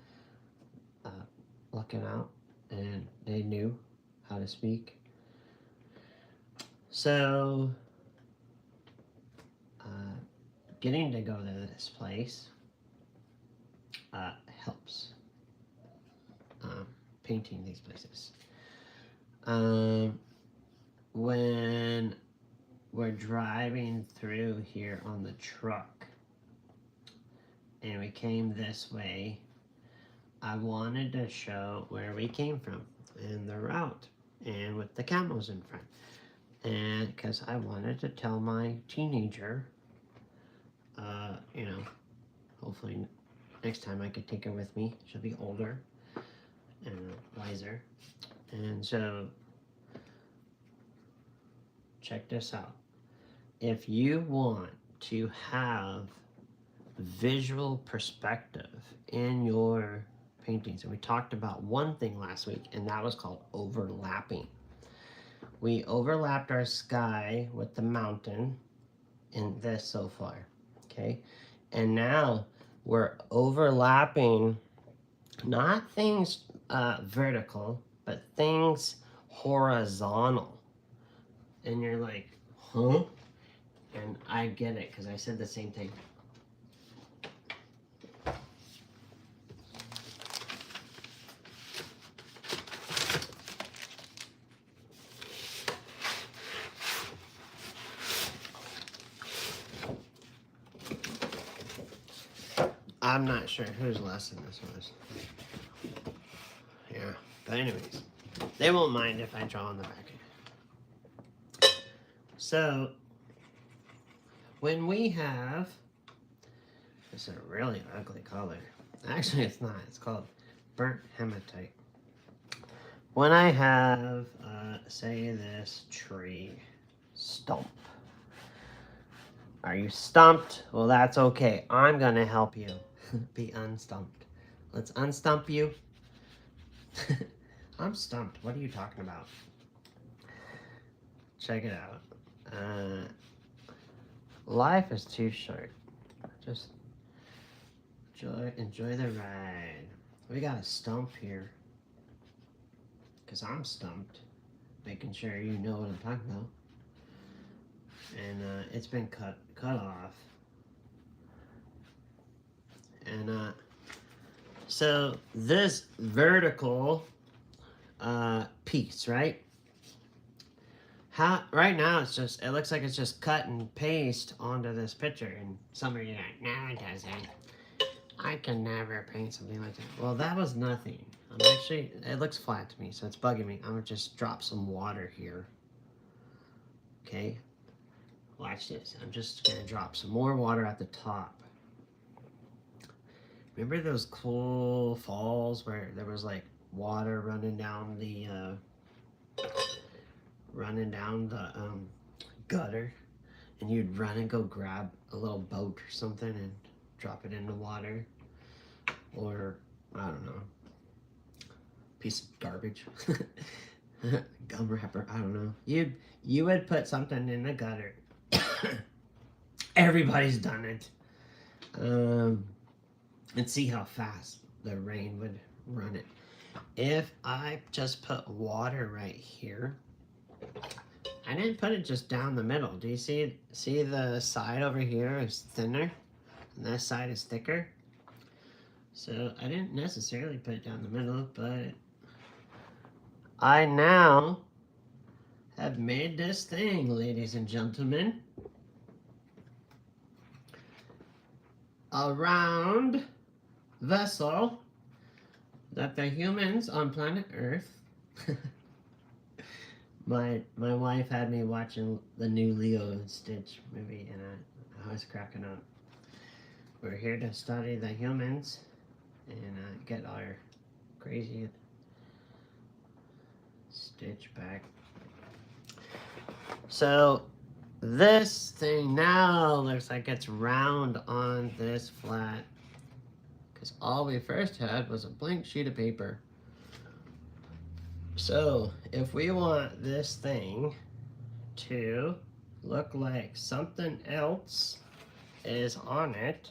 looking out, and they knew how to speak. So, getting to go to this place helps. Painting these places. When we're driving through here on the truck, and we came this way, I wanted to show where we came from and the route, and with the camels in front, and because I wanted to tell my teenager, hopefully next time I could take her with me. She'll be older and wiser. And so check this out. If you want to have visual perspective in your paintings, and we talked about one thing last week, and that was called overlapping. We overlapped our sky with the mountain in this so far, okay? And now we're overlapping not things vertical, but things horizontal. And you're like, huh? And I get it, because I said the same thing. I'm not sure whose lesson this was. Yeah, but anyways, they won't mind if I draw on the back. So, when we have, this is a really ugly color. Actually, it's not. It's called burnt hematite. When I have, say, this tree stump. Are you stumped? Well, that's okay. I'm going to help you be unstumped. Let's unstump you. I'm stumped. What are you talking about? Check it out. Life is too short. Just enjoy the ride. We got a stump here. Because I'm stumped. Making sure you know what I'm talking about. And it's been cut off. And so this vertical piece, right? Right now it looks like it's just cut and paste onto this picture, and some of you are like, no, it doesn't. I can never paint something like that. Well, that was nothing. It looks flat to me, so it's bugging me. I'm gonna just drop some water here. Okay, watch this. I'm just gonna drop some more water at the top. Remember those cool falls where there was like water running down the gutter, and you'd run and go grab a little boat or something and drop it in the water, or I don't know, piece of garbage, gum wrapper, I don't know. You would put something in the gutter. Everybody's done it. And see how fast the rain would run it. If I just put water right here, I didn't put it just down the middle. Do you see the side over here is thinner and this side is thicker? So I didn't necessarily put it down the middle, but I now have made this thing, ladies and gentlemen. A round vessel that the humans on planet Earth my wife had me watching the new Lilo and Stitch movie, and I was cracking up. we're here to study the humans and get our crazy stitch back. So this thing now looks like it's round on this flat, because all we first had was a blank sheet of paper. So if we want this thing to look like something else is on it,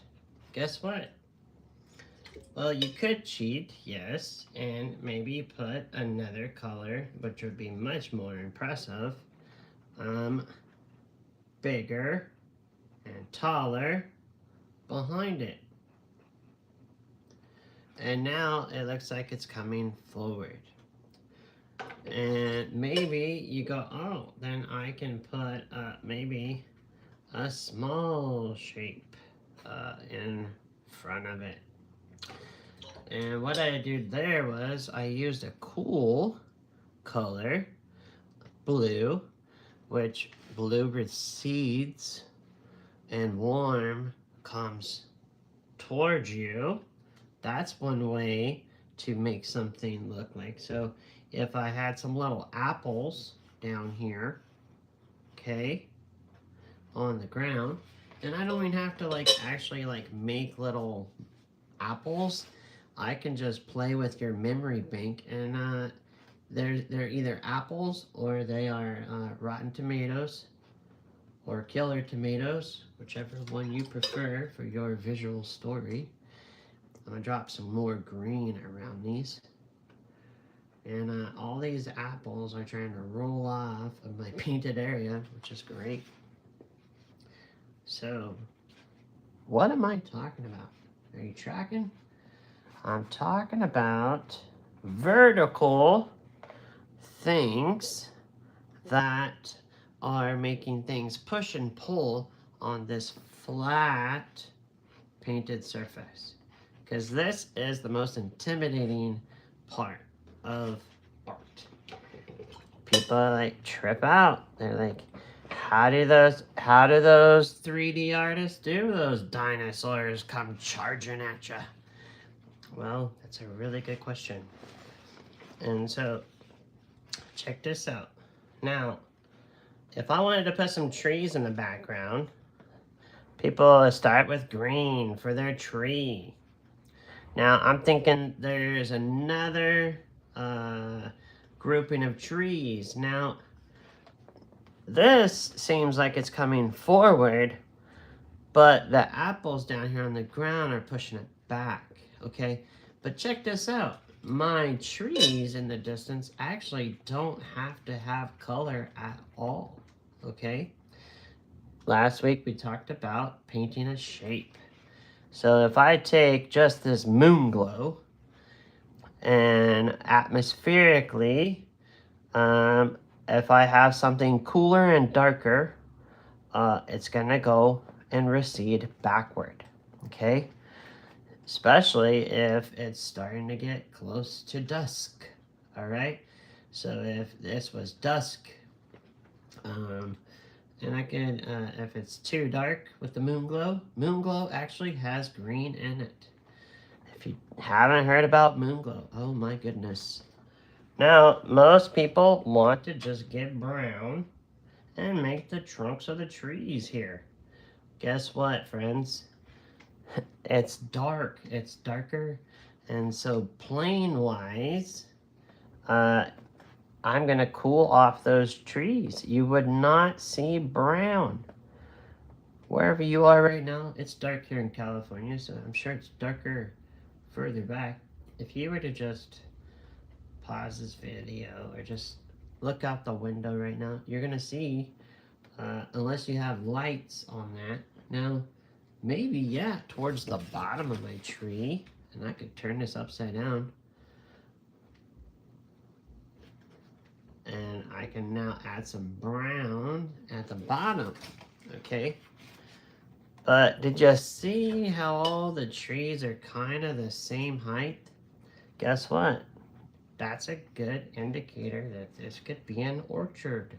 guess what? Well, you could cheat, yes, and maybe put another color, which would be much more impressive, bigger and taller behind it. And now it looks like it's coming forward. And maybe you go, oh, then I can put maybe a small shape in front of it. And what I did there was I used a cool color, blue, which blue recedes and warm comes towards you. That's one way to make something look like. So if I had some little apples down here, okay, on the ground, and I don't even have to actually make little apples. I can just play with your memory bank, and they're either apples or they are rotten tomatoes or killer tomatoes, whichever one you prefer for your visual story. I'm gonna drop some more green around these. And all these apples are trying to roll off of my painted area, which is great. So, what am I talking about? Are you tracking? I'm talking about vertical things that are making things push and pull on this flat painted surface. Because this is the most intimidating part of art. People trip out. They're like, how do those 3D artists do those dinosaurs come charging at you? Well, that's a really good question. And so, check this out. Now, if I wanted to put some trees in the background, people start with green for their tree. Now, I'm thinking there's another grouping of trees. Now, this seems like it's coming forward, but the apples down here on the ground are pushing it back, okay? But check this out. My trees in the distance actually don't have to have color at all, okay? Last week we talked about painting a shape. So if I take just this moon glow and atmospherically, if I have something cooler and darker, it's gonna go and recede backward, okay? Especially if it's starting to get close to dusk, all right? So if this was dusk, and I can, if it's too dark with the moon glow actually has green in it. If you haven't heard about moon glow, oh my goodness. Now, most people want to just get brown and make the trunks of the trees here. Guess what, friends? It's dark, it's darker, and so plane-wise, I'm gonna cool off those trees. You would not see brown. Wherever you are right now, it's dark here in California, so I'm sure it's darker further back. If you were to just pause this video or just look out the window right now, you're gonna see, unless you have lights on that. Now, maybe, yeah, towards the bottom of my tree, and I could turn this upside down. And I can now add some brown at the bottom, okay? But did you see how all the trees are kind of the same height? Guess what? That's a good indicator that this could be an orchard.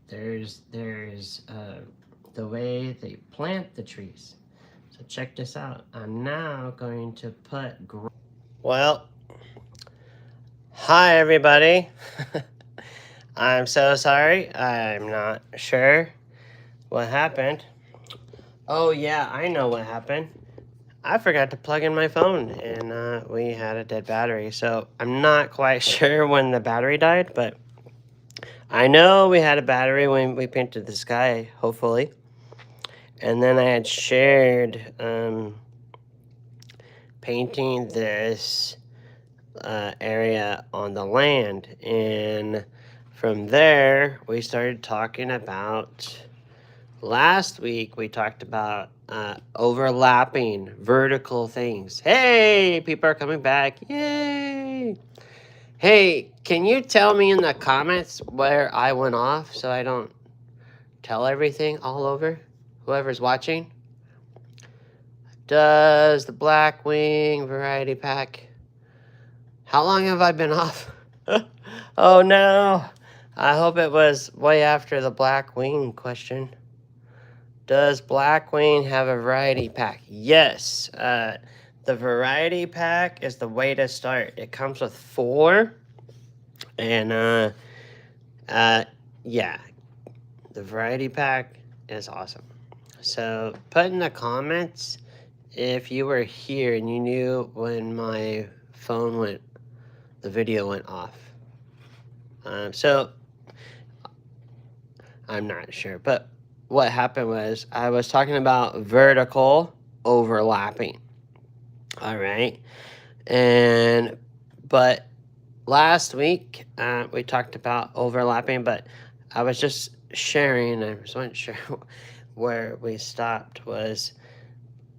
There's the way they plant the trees. So check this out. I'm now going to put... Well, hi everybody. I'm so sorry. I'm not sure what happened. Oh yeah, I know what happened. I forgot to plug in my phone, and we had a dead battery. So I'm not quite sure when the battery died, but I know we had a battery when we painted the sky, hopefully. And then I had shared painting this area on the land. And from there, we started talking about... Last week, we talked about overlapping vertical things. Hey, people are coming back. Yay! Hey, can you tell me in the comments where I went off so I don't tell everything all over? Whoever's watching. Does the Black Wing Variety Pack... How long have I been off? Oh no! I hope it was way after the Black Wing question. Does Black Wing have a variety pack? Yes. The variety pack is the way to start. It comes with 4. And, yeah. The variety pack is awesome. So, put in the comments if you were here and you knew when my phone the video went off. So, I'm not sure, but... What happened was I was talking about vertical overlapping. All right. But last week we talked about overlapping, but I was just sharing, I just wasn't sure where we stopped, was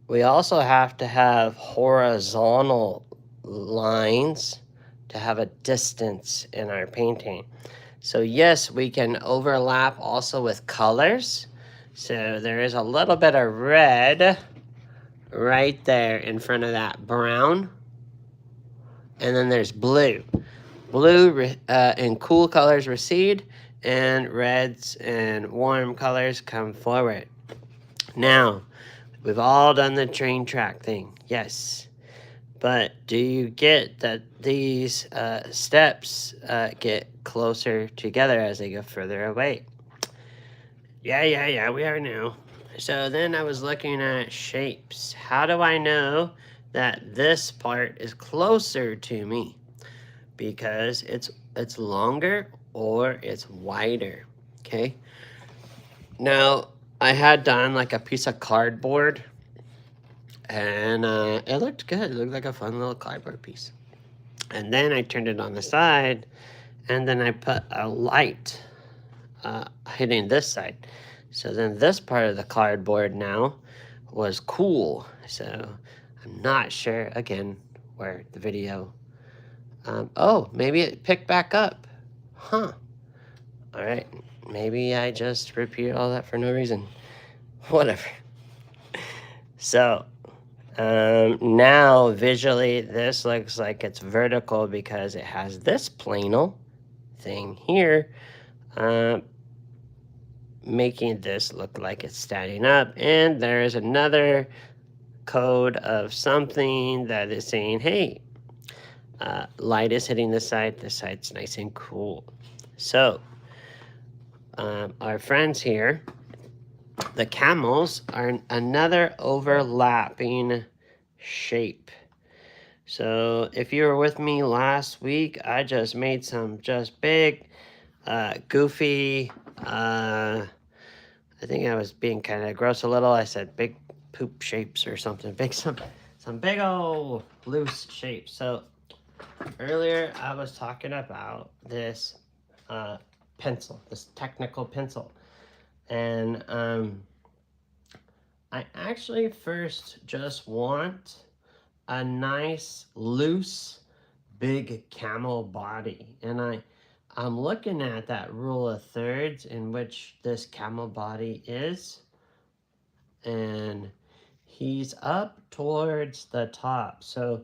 we also have to have horizontal lines to have a distance in our painting. So yes, we can overlap also with colors. So there is a little bit of red right there in front of that brown. And then there's blue. Blue and cool colors recede, and reds and warm colors come forward. Now, we've all done the train track thing, yes. But do you get that these steps get closer together as they go further away? Yeah, we are now. So then I was looking at shapes. How do I know that this part is closer to me? Because it's longer or it's wider, okay? Now, I had done like a piece of cardboard, and it looked good. It looked like a fun little cardboard piece. And then I turned it on the side, and then I put a light hitting this side. So then this part of the cardboard now was cool. So I'm not sure, again, where the video... oh, maybe it picked back up. Huh. All right. Maybe I just repeated all that for no reason. Whatever. So now visually this looks like it's vertical because it has this planal thing here. Making this look like it's standing up, and there is another code of something that is saying, hey, light is hitting this side's nice and cool. So our friends here, the camels, are another overlapping shape. So if you were with me last week, I just made some just big goofy, I think I was being kind of gross a little. I said big poop shapes or something. Some big old loose shapes. So earlier I was talking about this pencil, this technical pencil. And I actually first just want a nice, loose, big camel body. And I'm looking at that rule of thirds in which this camel body is. And he's up towards the top. So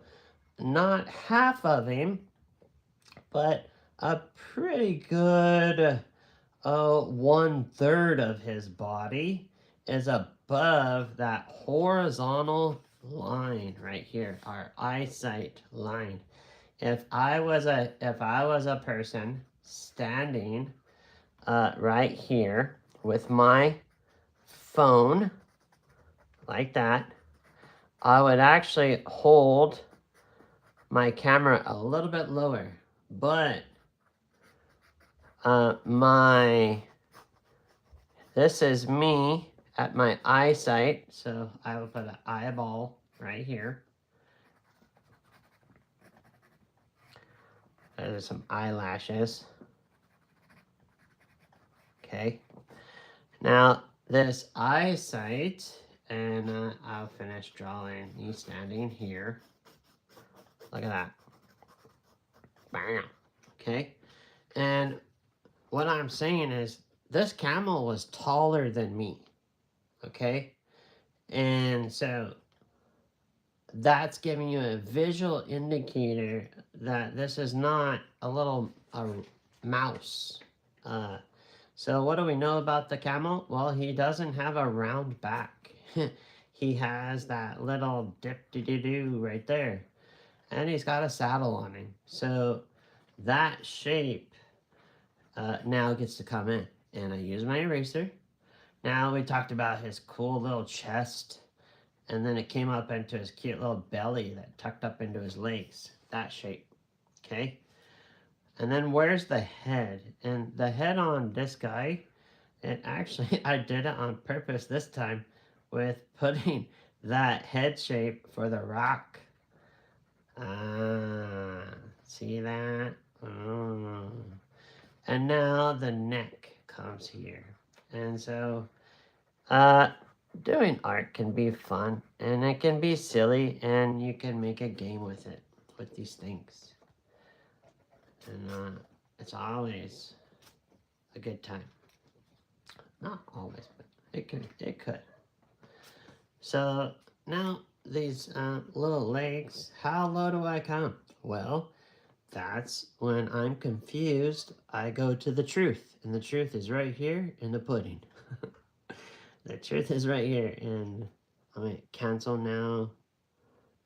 not half of him, but a pretty good 1/3 of his body is above that horizontal line right here, our eyesight line. If I was a person standing right here with my phone like that, I would actually hold my camera a little bit lower, but this is me at my eyesight, so I will put an eyeball right here. There's some eyelashes. Okay. Now this eyesight, and I'll finish drawing me standing here. Look at that. Bam. Okay. And what I'm saying is this camel was taller than me. Okay. And so that's giving you a visual indicator that this is not a little mouse. So what do we know about the camel? Well, he doesn't have a round back. He has that little dip-de-doo right there. And he's got a saddle on him. So that shape now gets to come in. And I use my eraser. Now we talked about his cool little chest. And then it came up into his cute little belly that tucked up into his legs. That shape. Okay? And then where's the head? And the head on this guy, and actually I did it on purpose this time with putting that head shape for the rock. See that? Oh. And now the neck comes here. And so doing art can be fun, and it can be silly, and you can make a game with it, with these things. And it's always a good time. Not always, but it could. So now these little legs, how low do I come? Well, that's when I'm confused, I go to the truth. And the truth is right here in the pudding. The truth is right here. And I'm going to cancel now.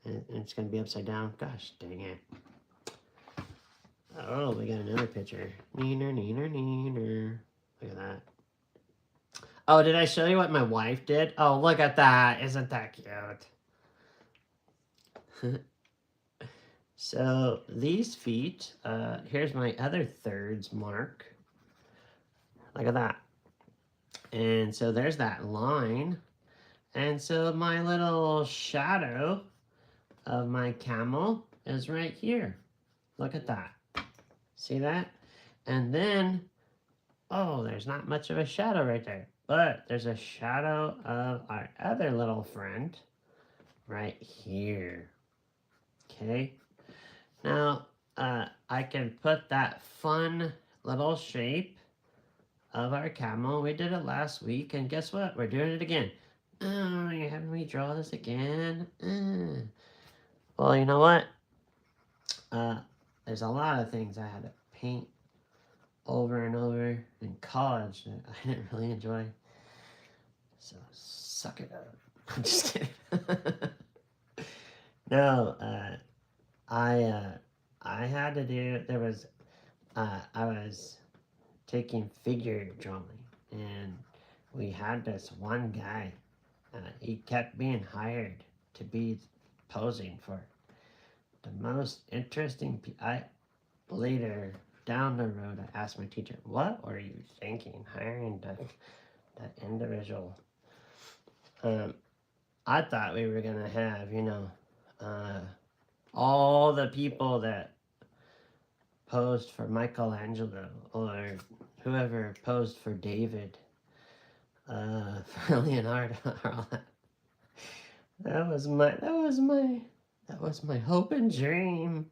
And it's going to be upside down. Gosh, dang it. Oh, we got another picture. Neener, neener, neener. Look at that. Oh, did I show you what my wife did? Oh, look at that. Isn't that cute? So these feet, here's my other thirds mark. Look at that. And so there's that line. And so my little shadow of my camel is right here. Look at that. See that? And then, oh, there's not much of a shadow right there. But there's a shadow of our other little friend right here. Okay? Now, I can put that fun little shape of our camel. We did it last week, and guess what? We're doing it again. Oh, you're having me draw this again? Well, you know what? There's a lot of things I had to paint over and over in college that I didn't really enjoy. So, suck it up. I'm just kidding. No, I had to do, I was taking figure drawing, and we had this one guy, he kept being hired to be posing for the most interesting, later down the road, I asked my teacher, what were you thinking, hiring that individual? I thought we were gonna have, all the people that posed for Michelangelo or whoever posed for David, for Leonardo, or all that. That was my hope and dream.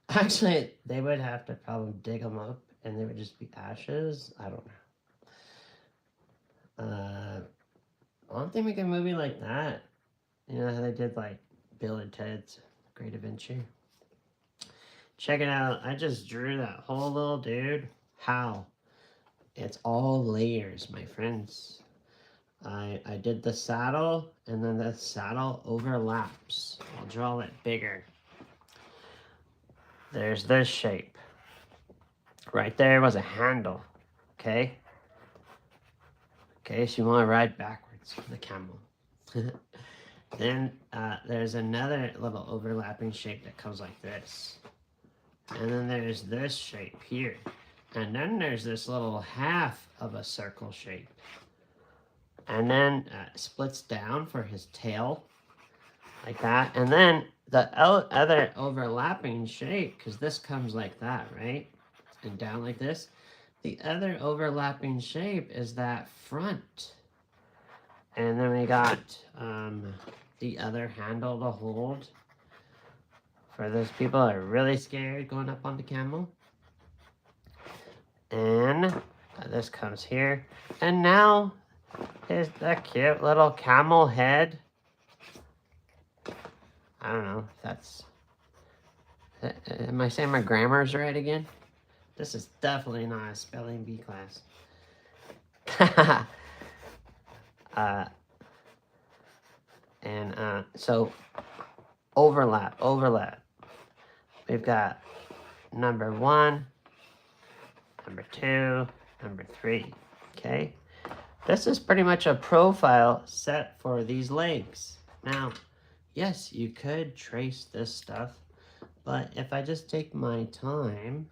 Actually, they would have to probably dig them up, and they would just be ashes. I don't know. I don't think we can movie like that. You know how they did like Bill and Ted's Great Adventure? Check it out. I just drew that whole little dude. How? It's all layers, my friends. I did the saddle, and then the saddle overlaps. I'll draw it bigger. There's this shape. Right there was a handle, okay? Okay, so you want to ride backwards for the camel. Then there's another little overlapping shape that comes like this. And then there's this shape here. And then there's this little half of a circle shape. And then splits down for his tail, like that. And then the other overlapping shape, because this comes like that, right? And down like this. The other overlapping shape is that front. And then we got the other handle to hold for those people that are really scared going up on the camel. And this comes here. And now is the cute little camel head. I don't know if that's... Am I saying my grammar's right again? This is definitely not a spelling bee class. So overlap. We've got number 1, number 2, number 3. Okay. This is pretty much a profile set for these legs. Now, yes, you could trace this stuff, but if I just take my time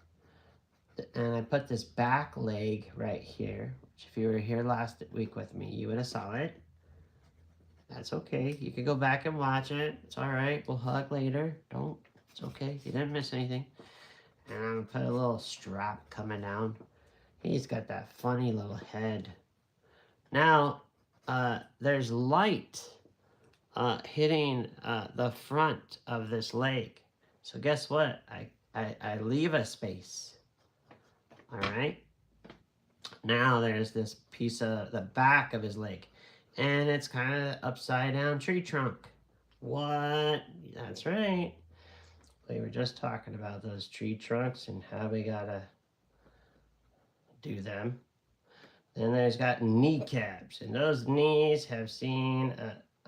and I put this back leg right here, which if you were here last week with me, you would have saw it. That's okay. You can go back and watch it. It's all right. We'll hug later. Don't. It's okay. You didn't miss anything. And I'm going to put a little strap coming down. He's got that funny little head. Now, there's light hitting the front of this leg. So guess what? I leave a space. All right. Now there's this piece of the back of his leg. And it's kind of upside down tree trunk. What? That's right. We were just talking about those tree trunks and how we gotta do them. Then there's got kneecaps. And those knees have seen,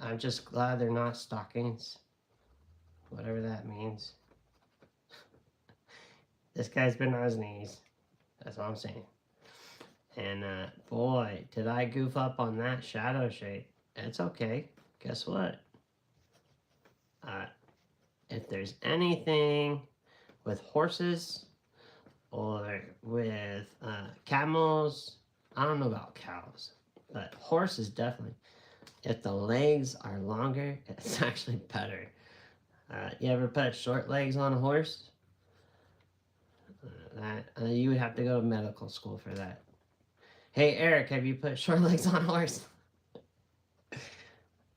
I'm just glad they're not stockings. Whatever that means. This guy's been on his knees. That's all I'm saying. And boy, did I goof up on that shadow shape. It's okay. Guess what? If there's anything with horses or with camels, I don't know about cows, but horses definitely. If the legs are longer, it's actually better. You ever put short legs on a horse? You would have to go to medical school for that. Hey, Eric, have you put short legs on a horse?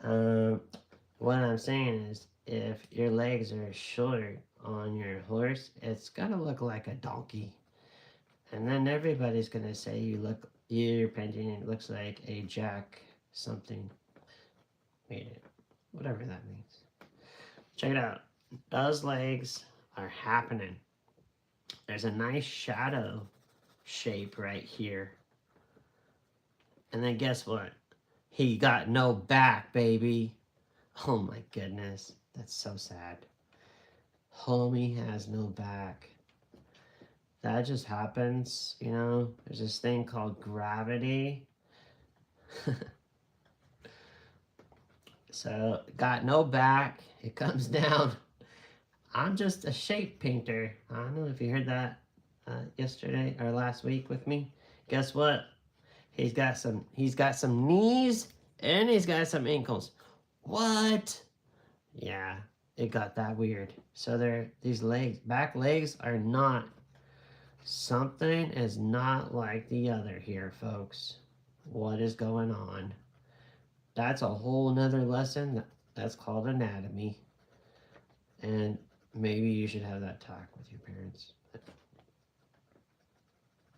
What I'm saying is, if your legs are short on your horse, it's gonna look like a donkey. And then everybody's gonna say your painting looks like a jack something. Made it. Whatever that means. Check it out. Those legs are happening. There's a nice shadow shape right here. And then guess what? He got no back, baby. Oh my goodness. That's so sad. Homie has no back. That just happens, you know? There's this thing called gravity. So, got no back. It comes down. I'm just a shape painter. I don't know if you heard that yesterday or last week with me. Guess what? He's got some knees and he's got some ankles. What? Yeah, it got that weird. So these legs, back legs are not, something is not like the other here, folks. What is going on? That's a whole nother lesson. That's called anatomy. And maybe you should have that talk with your parents.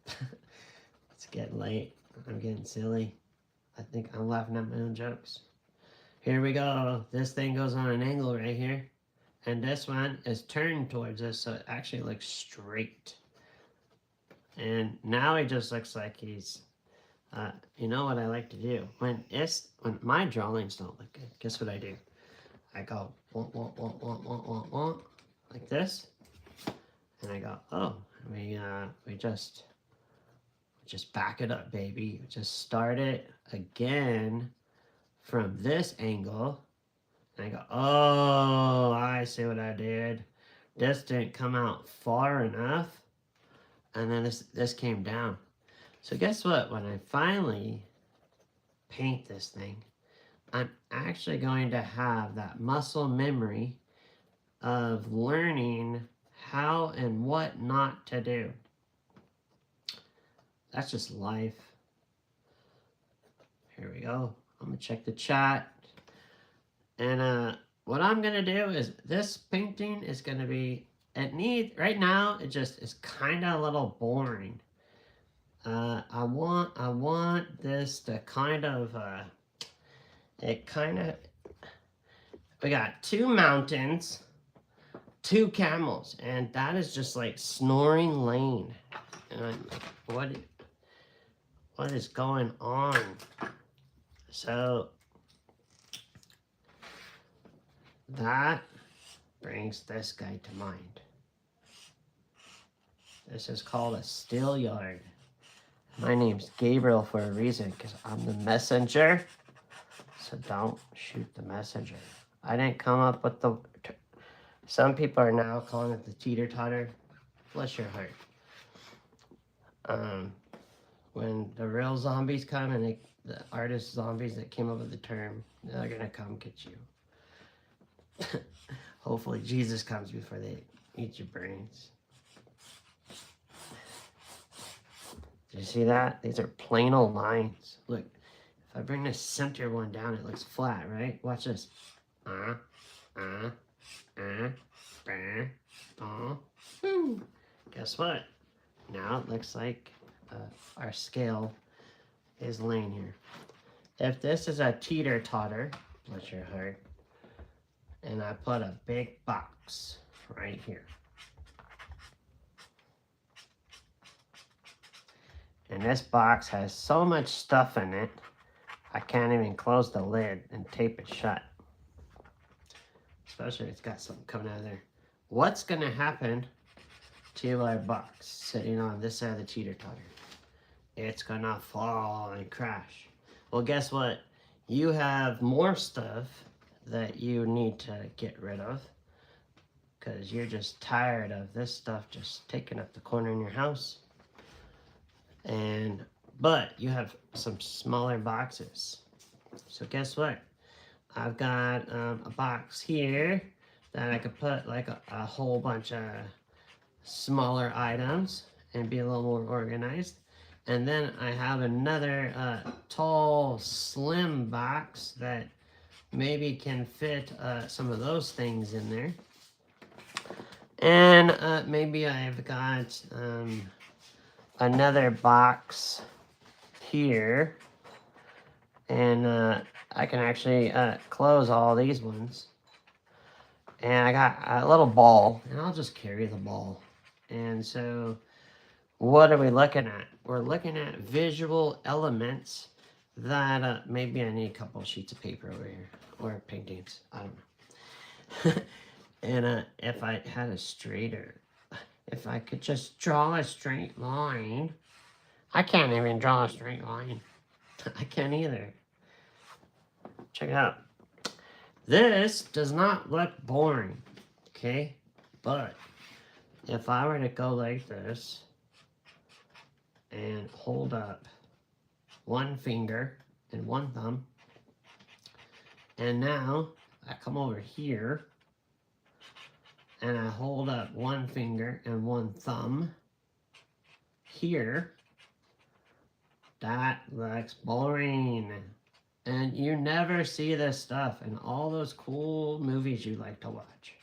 It's getting late. I'm getting silly. I think I'm laughing at my own jokes. Here we go. This thing goes on an angle right here. And this one is turned towards us, so it actually looks straight. And now he just looks like he's You know what I like to do? When my drawings don't look good, guess what I do? I go, like this. And I go, oh, we just back it up, baby. Just start it again from this angle. And I go, oh, I see what I did. This didn't come out far enough. And then this came down. So guess what? When I finally paint this thing, I'm actually going to have that muscle memory of learning how and what not to do. That's just life. Here we go. I'm gonna check the chat. And what I'm gonna do is this painting is gonna be, right now it just is kind of a little boring. I want this to kind of we got 2 mountains, 2 camels, and that is just like Snoring Lane. And I'm like, what is going on? So that brings this guy to mind. This is called a still yard. My name's Gabriel for a reason, because I'm the messenger. So don't shoot the messenger. I didn't come up with the... Some people are now calling it the teeter-totter. Bless your heart. When the real zombies come, and the artist zombies that came up with the term, they're going to come get you. Hopefully Jesus comes before they eat your brains. Did you see that? These are plain old lines. Look, if I bring this center one down, it looks flat, right? Watch this. Guess what? Now it looks like our scale is laying here. If this is a teeter-totter, bless your heart, and I put a big box right here. And this box has so much stuff in it, I can't even close the lid and tape it shut. Especially if it's got something coming out of there. What's going to happen to our box sitting on this side of the teeter-totter? It's going to fall and crash. Well, guess what? You have more stuff that you need to get rid of, because you're just tired of this stuff just taking up the corner in your house. But you have some smaller boxes. So guess what? I've got a box here that I could put like a whole bunch of smaller items and be a little more organized. And then I have another tall, slim box that maybe can fit some of those things in there. And maybe I've got another box here, and I can actually close all these ones. And I got a little ball, and I'll just carry the ball. And so what are we looking at? We're looking at visual elements that maybe I need a couple sheets of paper over here, or paintings, I don't know. And if I had a straighter, if I could just draw a straight line. I can't even draw a straight line. I can't either. Check it out. This does not look boring, okay? But if I were to go like this and hold up one finger and one thumb, and now I come over here and I hold up one finger and one thumb here, that looks boring. And you never see this stuff in all those cool movies you like to watch.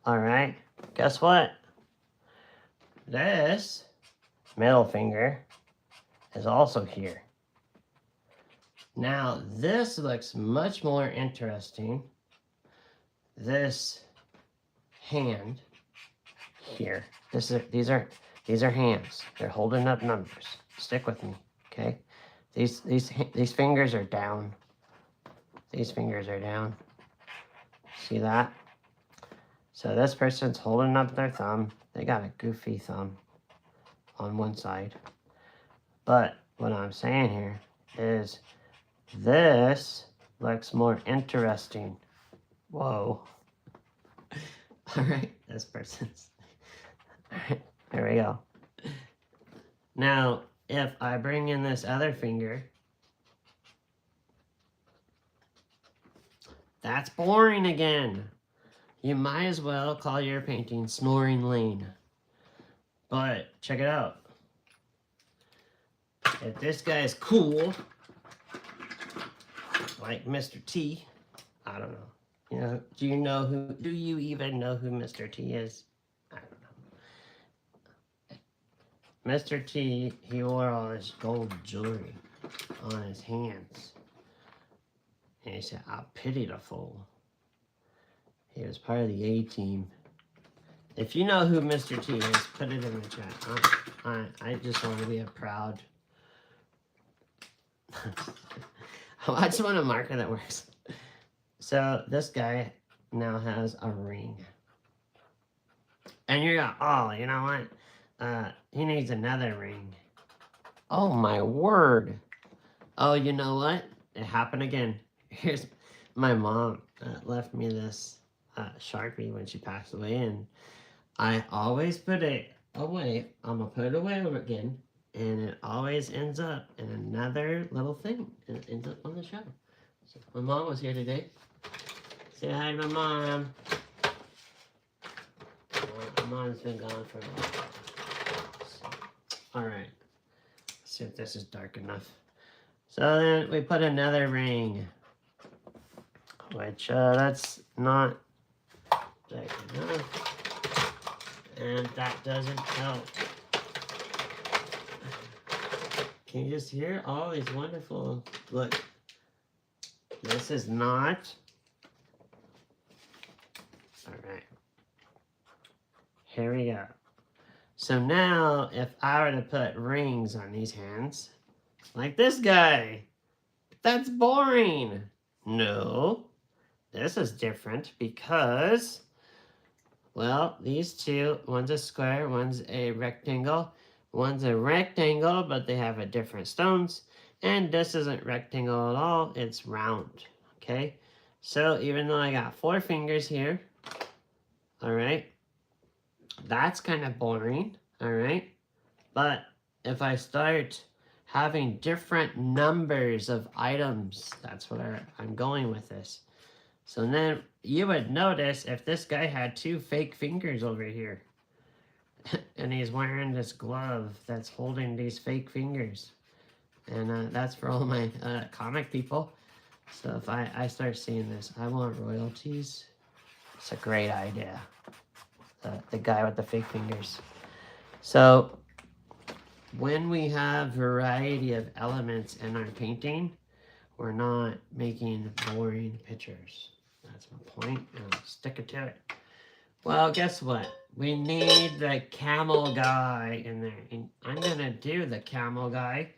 Alright, guess what? This middle finger is also here. Now, this looks much more interesting. This hand here. These are hands. They're holding up numbers. Stick with me, okay? These fingers are down. These fingers are down. See that? So this person's holding up their thumb. They got a goofy thumb on one side. But what I'm saying here is this looks more interesting. Whoa. All right, this person's. All right, there we go. Now, if I bring in this other finger, that's boring again. You might as well call your painting Snoring Lane. But check it out. If this guy is cool, like Mr. T, I don't know. Do you even know who Mr. T is? I don't know. Mr. T, he wore all this gold jewelry on his hands. And he said, I pity the fool. He was part of the A-team. If you know who Mr. T is, put it in the chat. I just want to be a proud... I just want a marker that works. So this guy now has a ring. And you're going, oh, you know what? He needs another ring. Oh, my word. Oh, you know what? It happened again. Here's my mom left me this Sharpie when she passed away, and I always put it away. I'm going to put it away again, and it always ends up in another little thing. It ends up on the shelf. So my mom was here today. Say hi to my mom. My mom's been gone for a while. So, all right. Let's see if this is dark enough. So then we put another ring, which that's not dark enough, and that doesn't help. Can you just hear all these wonderful, look, this is not, all right, here we go. So now, if I were to put rings on these hands, like this guy, that's boring. No, this is different because, well, these two, one's a square, one's a rectangle. One's a rectangle, but they have a different stones. And this isn't rectangle at all, it's round, okay? So even though I got 4 fingers here, all right, that's kind of boring, all right? But if I start having different numbers of items, that's where I'm going with this. So then you would notice if this guy had 2 fake fingers over here, and he's wearing this glove that's holding these fake fingers. And that's for all my comic people. So if I start seeing this, I want royalties. It's a great idea. The guy with the fake fingers. So when we have variety of elements in our painting, we're not making boring pictures. That's my point, and I'll stick it to it. Well, guess what? We need the camel guy in there. And I'm going to do the camel guy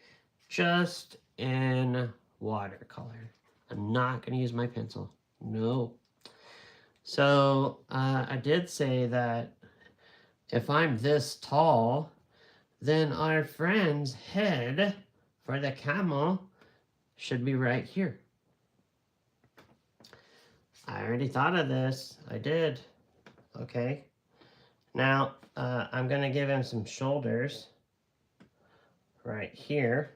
just in watercolor. I'm not going to use my pencil. No. So, I did say that if I'm this tall, then our friend's head for the camel should be right here. I already thought of this. I did. Okay. Now, I'm going to give him some shoulders right here.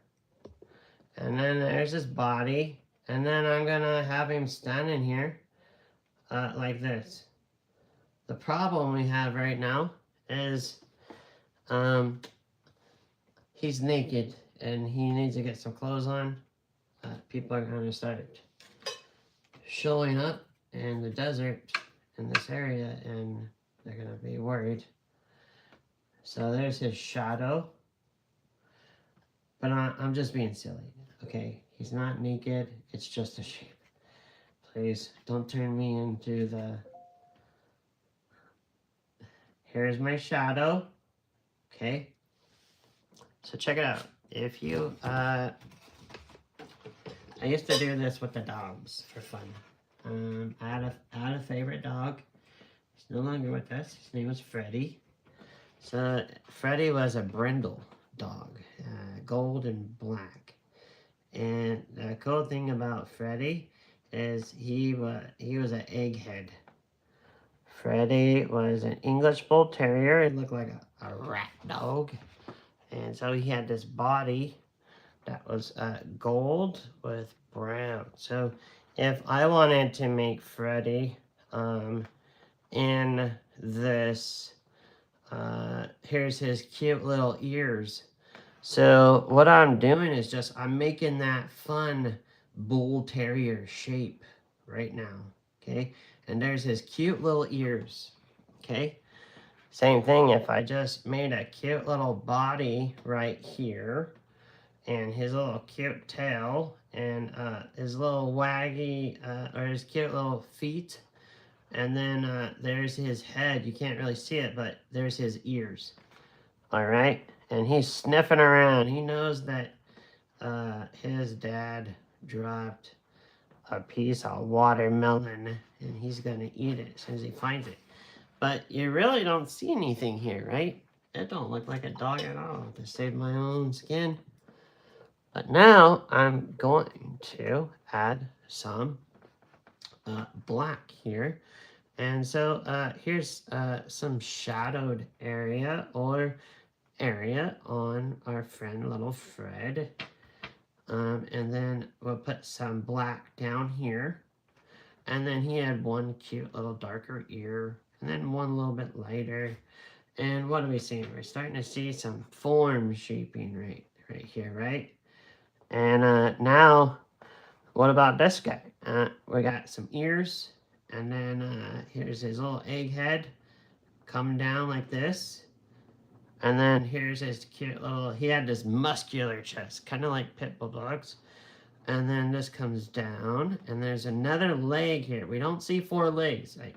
And then there's his body. And then I'm going to have him standing here like this. The problem we have right now is he's naked and he needs to get some clothes on. People are going to start showing up in the desert in this area, and they're going to be worried. So there's his shadow. But I'm just being silly, okay? He's not naked. It's just a shape. Please, don't turn me into the... Here's my shadow, okay? So check it out. If you I used to do this with the dogs for fun. I had a favorite dog. He's no longer with us. His name was Freddie. So Freddie was a brindle dog, gold and black. And the cool thing about Freddie is he was an egghead. Freddie was an English Bull Terrier. He looked like a rat dog. And so he had this body that was gold with brown. So if I wanted to make Freddie in this, here's his cute little ears. So what I'm doing is just, I'm making that fun bull terrier shape right now, okay? And there's his cute little ears, okay? Same thing if I just made a cute little body right here, and his little cute tail, and his little waggy, or his cute little feet, and then there's his head. You can't really see it, but there's his ears. All right, and he's sniffing around. He knows that his dad dropped a piece of watermelon, and he's gonna eat it as soon as he finds it. But you really don't see anything here, right? It don't look like a dog at all, to save my own skin. But now I'm going to add some black here. And so here's some shadowed area on our friend little Fred. And then we'll put some black down here. And then he had one cute little darker ear, and then one a little bit lighter. And what are we seeing? We're starting to see some form shaping right here, right? And now, what about this guy? We got some ears, and then here's his little egg head coming down like this. And then here's his cute little, he had this muscular chest, kind of like pit bull dogs. And then this comes down, and there's another leg here. We don't see 4 legs. Like,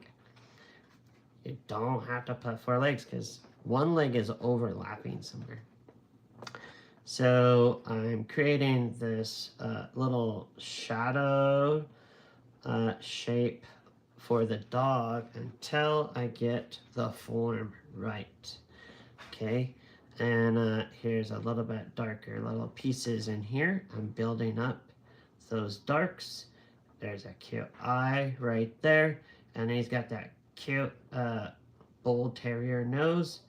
you don't have to put 4 legs because one leg is overlapping somewhere. So I'm creating this little shadow shape for the dog until I get the form right. Okay, and here's a little bit darker little pieces in here. I'm building up those darks. There's a cute eye right there, and he's got that cute bull terrier nose,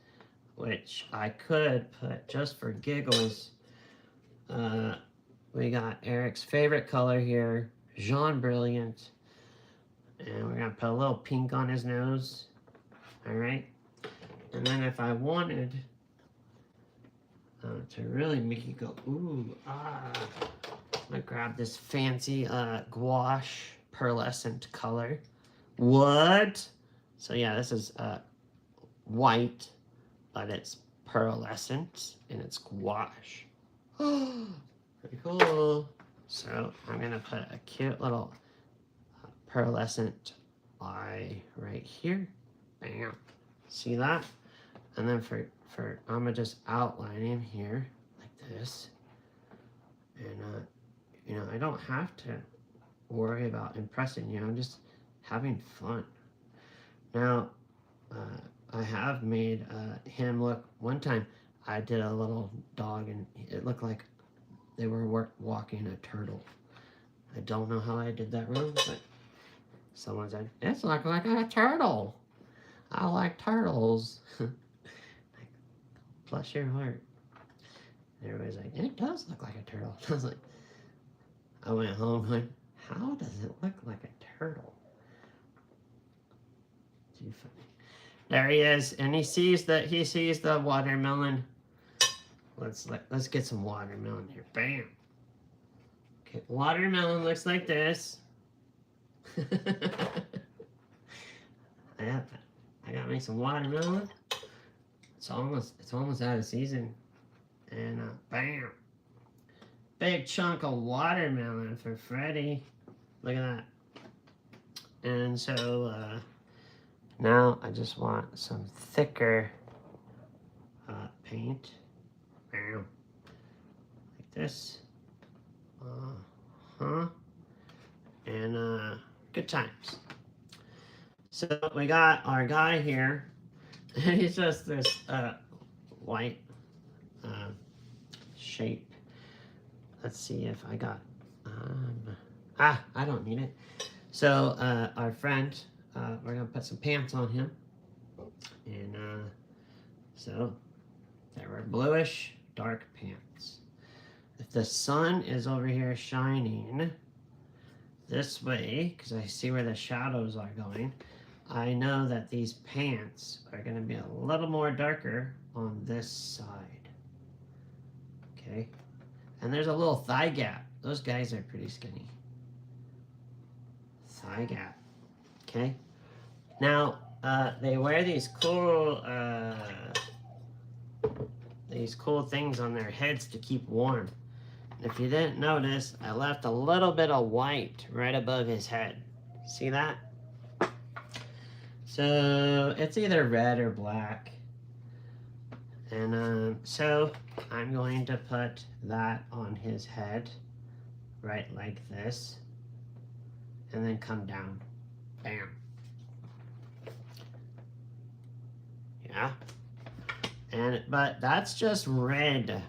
which I could put just for giggles. We got Eric's favorite color here, Jaune Brilliant, and we're gonna put a little pink on his nose. All right, and then if I wanted to really make it go ooh ah, I'm gonna grab this fancy gouache pearlescent color. What? So yeah, this is white, but it's pearlescent and it's gouache. Pretty cool. So I'm gonna put a cute little pearlescent eye right here. Bam. See that? And then for I'm gonna just outline him here like this. And you know, I don't have to worry about impressing you. I'm just having fun. Now, I have made him look, one time I did a little dog and it looked like they were walking a turtle. I don't know how I did that wrong, but someone said, it's looking like a turtle. I like turtles. Bless your heart. And everybody's like, it does look like a turtle. I was like, I went home going, how does it look like a turtle? Too funny. There he is, and he sees the watermelon. Let's get some watermelon here. Bam. Okay, watermelon looks like this. I gotta make some watermelon. It's almost out of season. And bam. Big chunk of watermelon for Freddie. Look at that. And so now I just want some thicker paint. Bam. Like this. huh? And good times. So we got our guy here. He's just this white shape. Let's see if I got. I don't need it. So our friend, we're gonna put some pants on him, and so they were bluish dark pants. If the sun is over here shining this way, because I see where the shadows are going, I know that these pants are going to be a little more darker on this side. Okay, and there's a little thigh gap. Those guys are pretty skinny. Thigh gap. Okay, now they wear these cool things on their heads to keep warm. If you didn't notice, I left a little bit of white right above his head. See that? So it's either red or black. And so I'm going to put that on his head, right like this, and then come down. Bam. Yeah. But that's just red.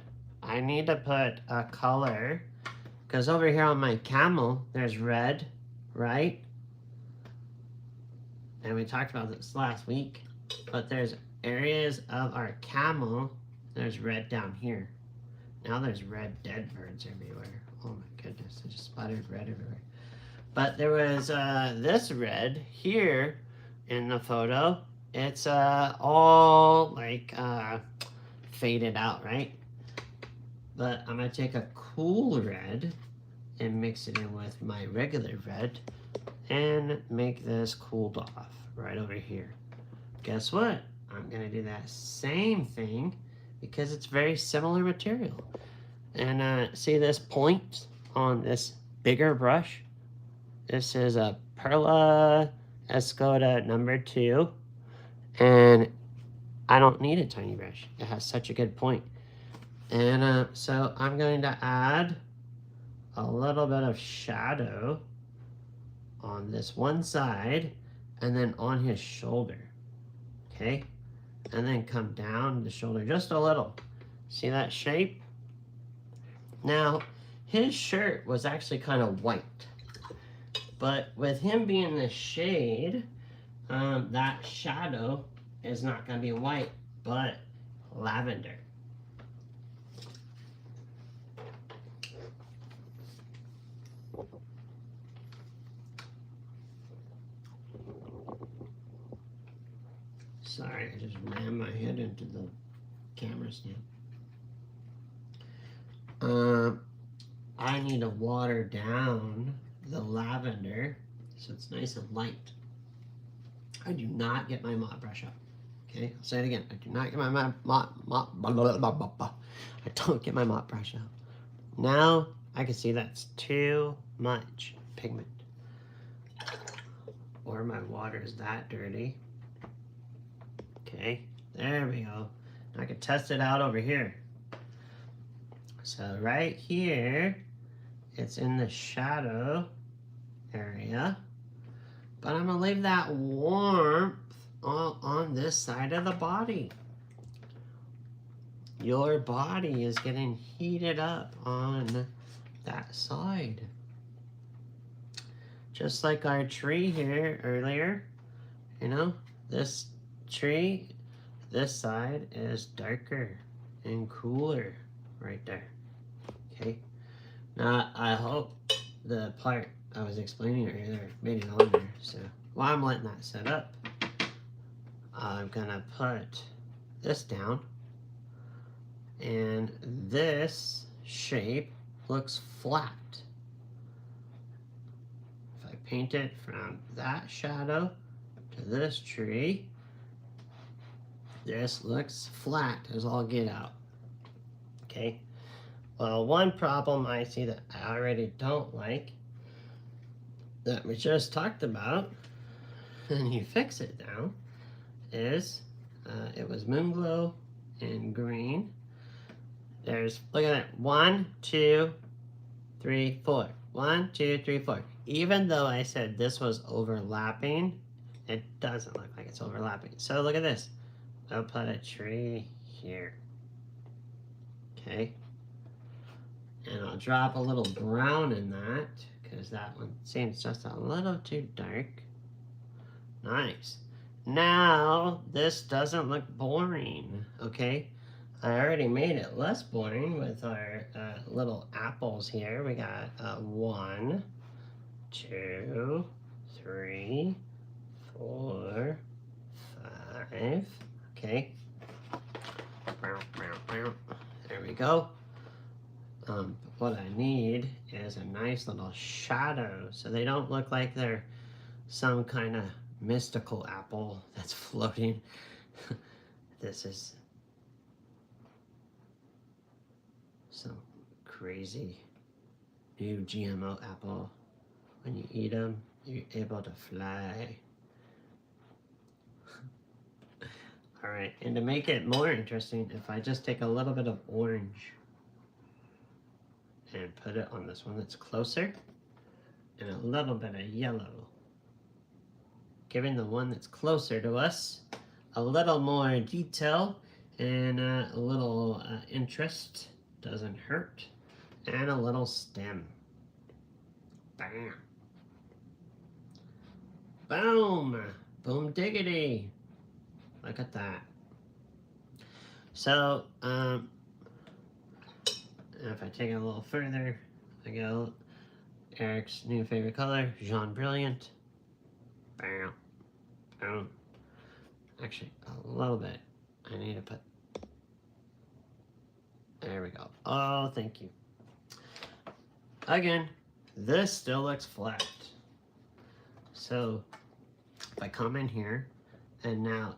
I need to put a color, because over here on my camel, there's red, right? And we talked about this last week, but there's areas of our camel, there's red down here. Now there's red dead birds everywhere. Oh my goodness, I just splattered red everywhere. But there was this red here in the photo. It's all like faded out, right? But I'm going to take a cool red and mix it in with my regular red and make this cooled off right over here. Guess what? I'm going to do that same thing because it's very similar material. And see this point on this bigger brush? This is a Perla Escoda number 2. And I don't need a tiny brush. It has such a good point. And so I'm going to add a little bit of shadow on this one side and then on his shoulder. Okay? And then come down the shoulder just a little. See that shape? Now, his shirt was actually kind of white. But with him being the shade, that shadow is not going to be white, but lavender. Sorry, I just rammed my head into the camera stand. I need to water down the lavender so it's nice and light. I do not get my mop brush up. Okay, I'll say it again. I do not get my I don't get my mop brush out. Now I can see that's too much pigment. Or my water is that dirty. Okay, there we go. I can test it out over here. So right here, it's in the shadow area. But I'm gonna leave that warmth on this side of the body. Your body is getting heated up on that side. Just like our tree here earlier, you know, this tree, this side is darker and cooler right there. Okay, now I hope the part I was explaining earlier made it on there. So while I'm letting that set up, I'm gonna put this down, and this shape looks flat. If I paint it from that shadow to this tree, this looks flat as all get out. Okay, well, one problem I see that I already don't like, that we just talked about, and you fix it now, is it was Moonglow in green. There's, look at that, 1, 2, 3, 4. 1, 2, 3, 4. Even though I said this was overlapping, it doesn't look like it's overlapping. So look at this. I'll put a tree here. Okay. And I'll drop a little brown in that because that one seems just a little too dark. Nice. Now, this doesn't look boring, okay? I already made it less boring with our little apples here. We got 1, 2, 3, 4, 5. Okay. There we go. What I need is a nice little shadow so they don't look like they're some kind of mystical apple that's floating. This is some crazy new GMO apple. When you eat them, you're able to fly. All right, and to make it more interesting, if I just take a little bit of orange and put it on this one that's closer, and a little bit of yellow, giving the one that's closer to us a little more detail and a little interest, doesn't hurt, and a little stem. Bam. Boom. Boom diggity. Look at that. So, if I take it a little further, I go Eric's new favorite color, Jaune Brilliant. Bam. Boom. Actually, a little bit. I need to put... There we go. Oh, thank you. Again, this still looks flat. So, if I come in here and now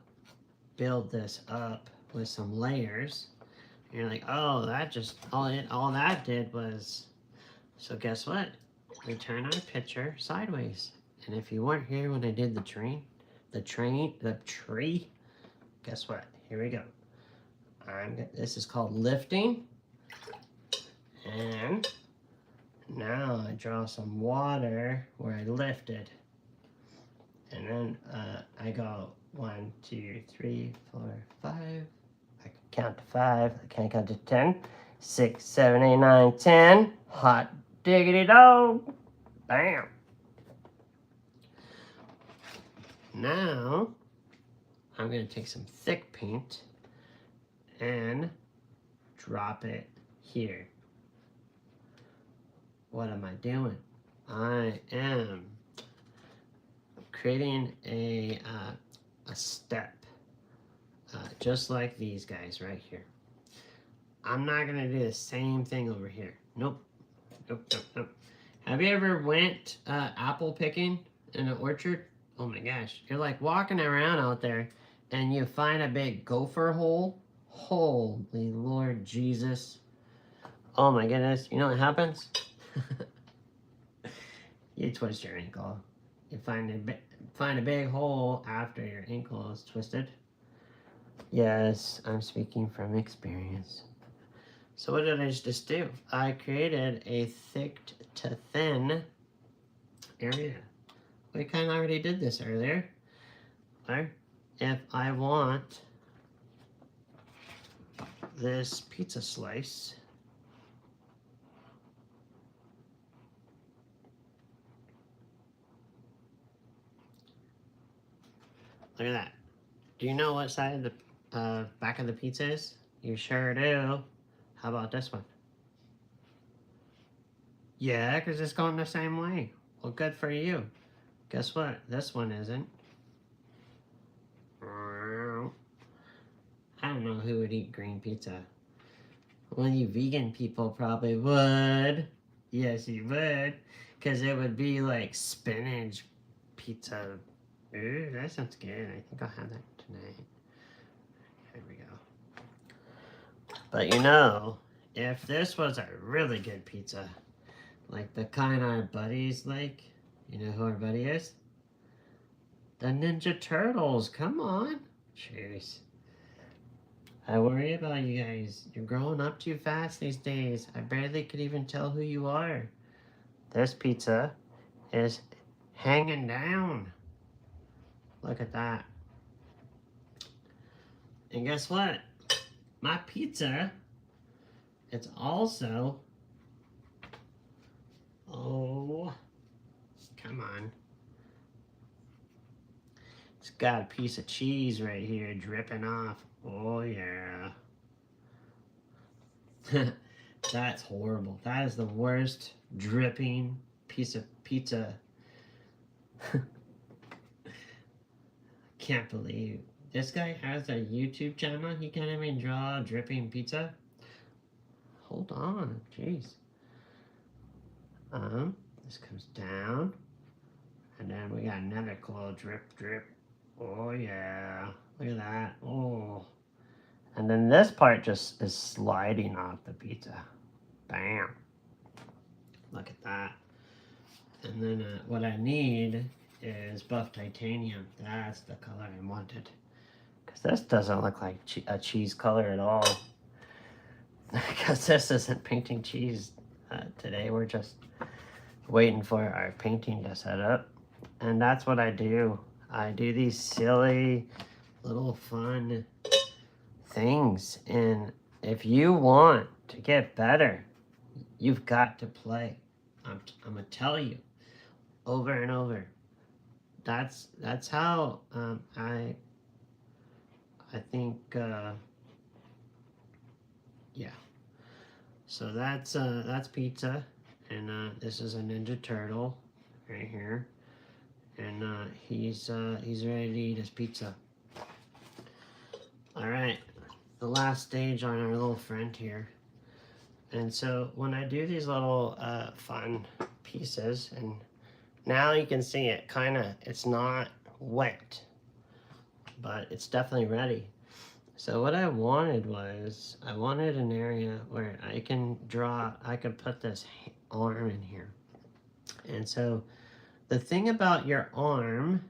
build this up with some layers, you're like, oh, that just, all that did was... So guess what? We turn our picture sideways. And if you weren't here when I did the tree, guess what? Here we go. This is called lifting. And now I draw some water where I lifted. And then I go 1, 2, 3, 4, 5. I can count to 5. I can't count to 10. 6, 7, 8, 9, 10. Hot diggity dog. Bam. Now, I'm going to take some thick paint and drop it here. What am I doing? I am creating a step, just like these guys right here. I'm not going to do the same thing over here. Nope. Nope, nope, nope. Have you ever went apple picking in an orchard? Oh my gosh, you're like walking around out there and you find a big gopher hole. Holy Lord Jesus. Oh my goodness, you know what happens? You twist your ankle. You find a big hole after your ankle is twisted. Yes, I'm speaking from experience. So what did I just do? I created a thick to thin area. We kind of already did this earlier. Or if I want this pizza slice, look at that. Do you know what side of the back of the pizza is? You sure do. How about this one? Yeah, because it's going the same way. Well, good for you. Guess what? This one isn't. I don't know who would eat green pizza. Well, you vegan people probably would. Yes, you would. Because it would be like spinach pizza. Ooh, that sounds good. I think I'll have that tonight. Here we go. But you know, if this was a really good pizza, like the kind our buddies like, you know who our buddy is? The Ninja Turtles. Come on. Jeez. I worry about you guys. You're growing up too fast these days. I barely could even tell who you are. this pizza is hanging down. Look at that. And guess what? My pizza, it's also, oh, come on. It's got a piece of cheese right here dripping off. Oh yeah. That's horrible. That is the worst dripping piece of pizza. Can't believe this guy has a YouTube channel. He can't even draw dripping pizza. Hold on, jeez. This comes down, and then we got another cool drip, drip. Oh yeah, look at that. Oh, and then this part just is sliding off the pizza. Bam. Look at that. And then what I need is buff titanium. That's the color I wanted. Because this doesn't look like a cheese color at all. Because this isn't painting cheese today. We're just waiting for our painting to set up. And that's what I do. I do these silly little fun things. And if you want to get better, you've got to play. I'm gonna tell you over and over. That's how I think yeah. So that's pizza, and this is a Ninja Turtle right here, and he's ready to eat his pizza. All right, the last stage on our little friend here. And so when I do these little fun pieces, and now you can see it it's not wet, but it's definitely ready. So what I wanted was, I wanted an area where I could put this arm in here. And so the thing about your arm,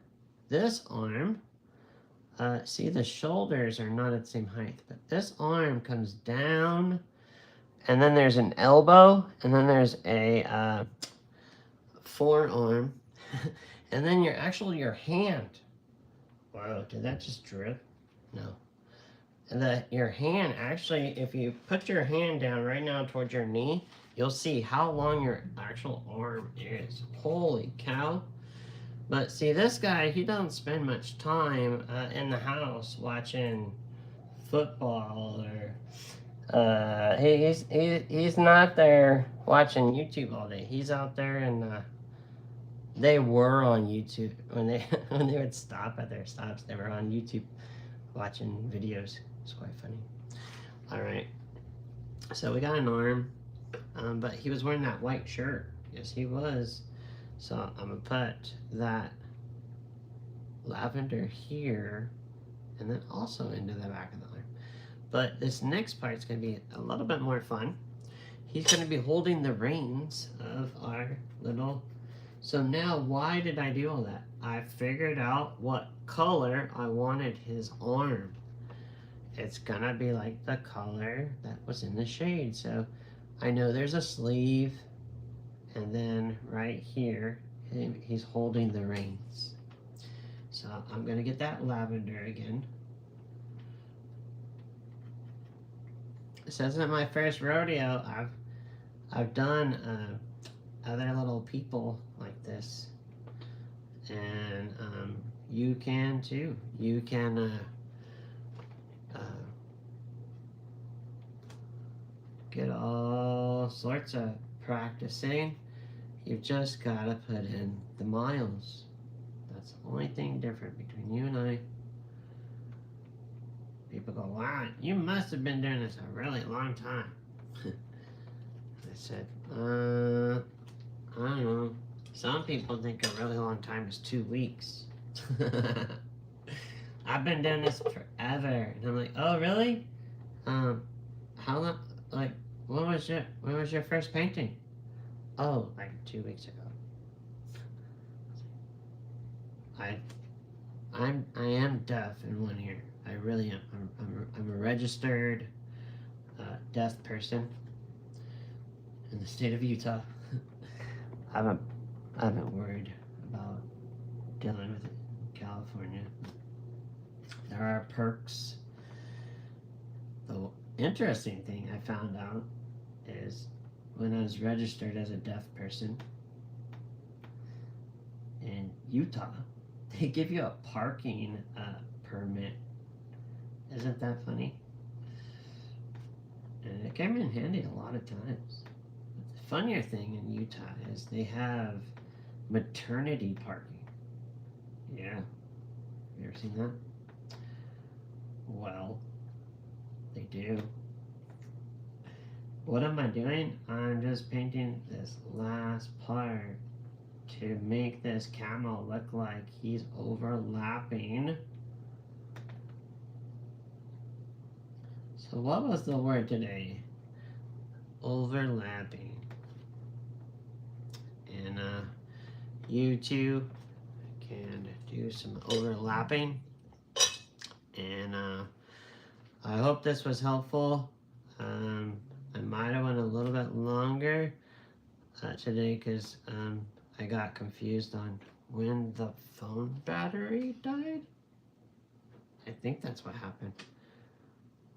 this arm, see the shoulders are not at the same height, but this arm comes down, and then there's an elbow, and then there's a forearm, and then your hand. Wow, did that just drip? No. And your hand, actually, if you put your hand down right now towards your knee, you'll see how long your actual arm is. Holy cow. But see, this guy, he doesn't spend much time in the house watching football, or he's not there watching YouTube all day. He's out there, and they were on YouTube when they would stop at their stops. They were on YouTube watching videos. It's quite funny. All right, so we got an arm, but he was wearing that white shirt. Yes, he was. So I'm gonna put that lavender here, and then also into the back of the arm. But this next part's gonna be a little bit more fun. He's gonna be holding the reins of our little. So now, why did I do all that? I figured out what color I wanted his arm. It's gonna be like the color that was in the shade. So I know there's a sleeve, and then right here, he's holding the reins. So I'm gonna get that lavender again. This isn't my first rodeo. I've done other little people like this, and you can too. You can get all sorts of practicing. You've just got to put in the miles. That's the only thing different between you and I. People go, wow, you must have been doing this a really long time. I said, I don't know. Some people think a really long time is 2 weeks. I've been doing this forever. And I'm like, oh, really? How long? Like, when was your first painting? Oh, like 2 weeks ago. I am deaf in one ear. I really am. I'm a registered deaf person in the state of Utah. I haven't worried about dealing with it in California. There are perks. The interesting thing I found out is when I was registered as a deaf person in Utah, they give you a parking permit. Isn't that funny? And it came in handy a lot of times. But the funnier thing in Utah is they have maternity parking. Yeah. You ever seen that? Well, they do. What am I doing? I'm just painting this last part to make this camel look like he's overlapping. So what was the word today? Overlapping. And you two can do some overlapping. And I hope this was helpful. I might have went a little bit longer today because I got confused on when the phone battery died. I think that's what happened.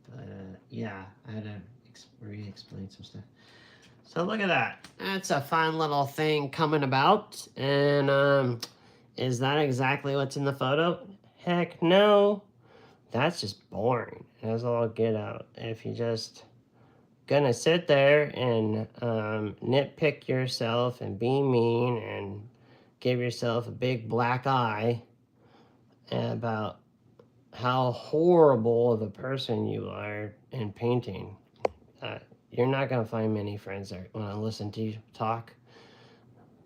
But yeah, I had to re-explain some stuff. So look at that. That's a fun little thing coming about. And is that exactly what's in the photo? Heck no. That's just boring. That's all get out. If you just gonna sit there and nitpick yourself and be mean and give yourself a big black eye about how horrible of a person you are in painting, you're not gonna find many friends that want to listen to you talk.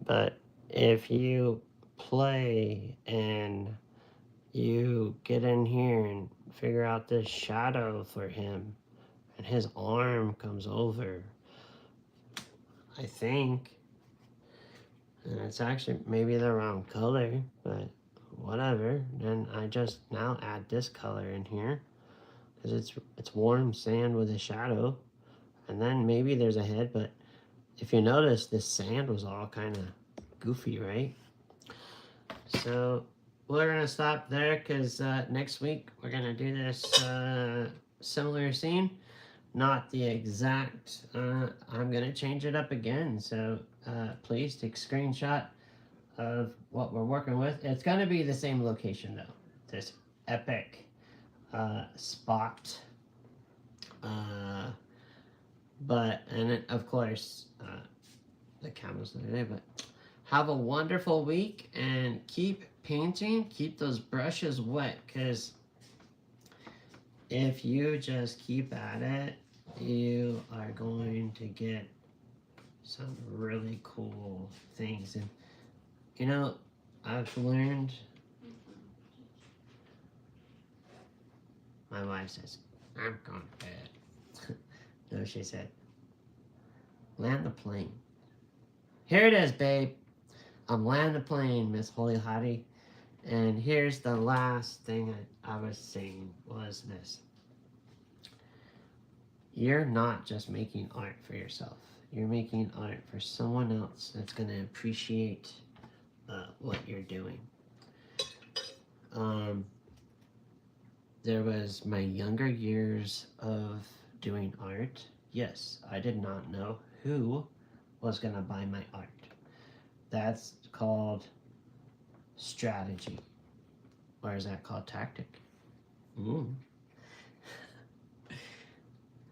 But if you play and you get in here and figure out this shadow for him, and his arm comes over, I think, and it's actually maybe the wrong color, but whatever. Then I just now add this color in here because it's warm sand with a shadow, and then maybe there's a head. But if you notice, this sand was all kind of goofy, right? So we're gonna stop there because next week we're gonna do this similar scene. Not the exact, I'm gonna change it up again, so please take a screenshot of what we're working with. It's gonna be the same location though, this epic spot, but, and it, of course, the camera's not there, but have a wonderful week and keep painting, keep those brushes wet, because if you just keep at it, you are going to get some really cool things. And you know, I've learned, my wife says, I'm going to bed. No, she said, land the plane. Here it is, babe. I'm landing the plane, Miss Holy Hottie. And here's the last thing I was saying was this. You're not just making art for yourself. You're making art for someone else that's going to appreciate what you're doing. There was my younger years of doing art. Yes, I did not know who was going to buy my art. That's called strategy. Or is that called tactic?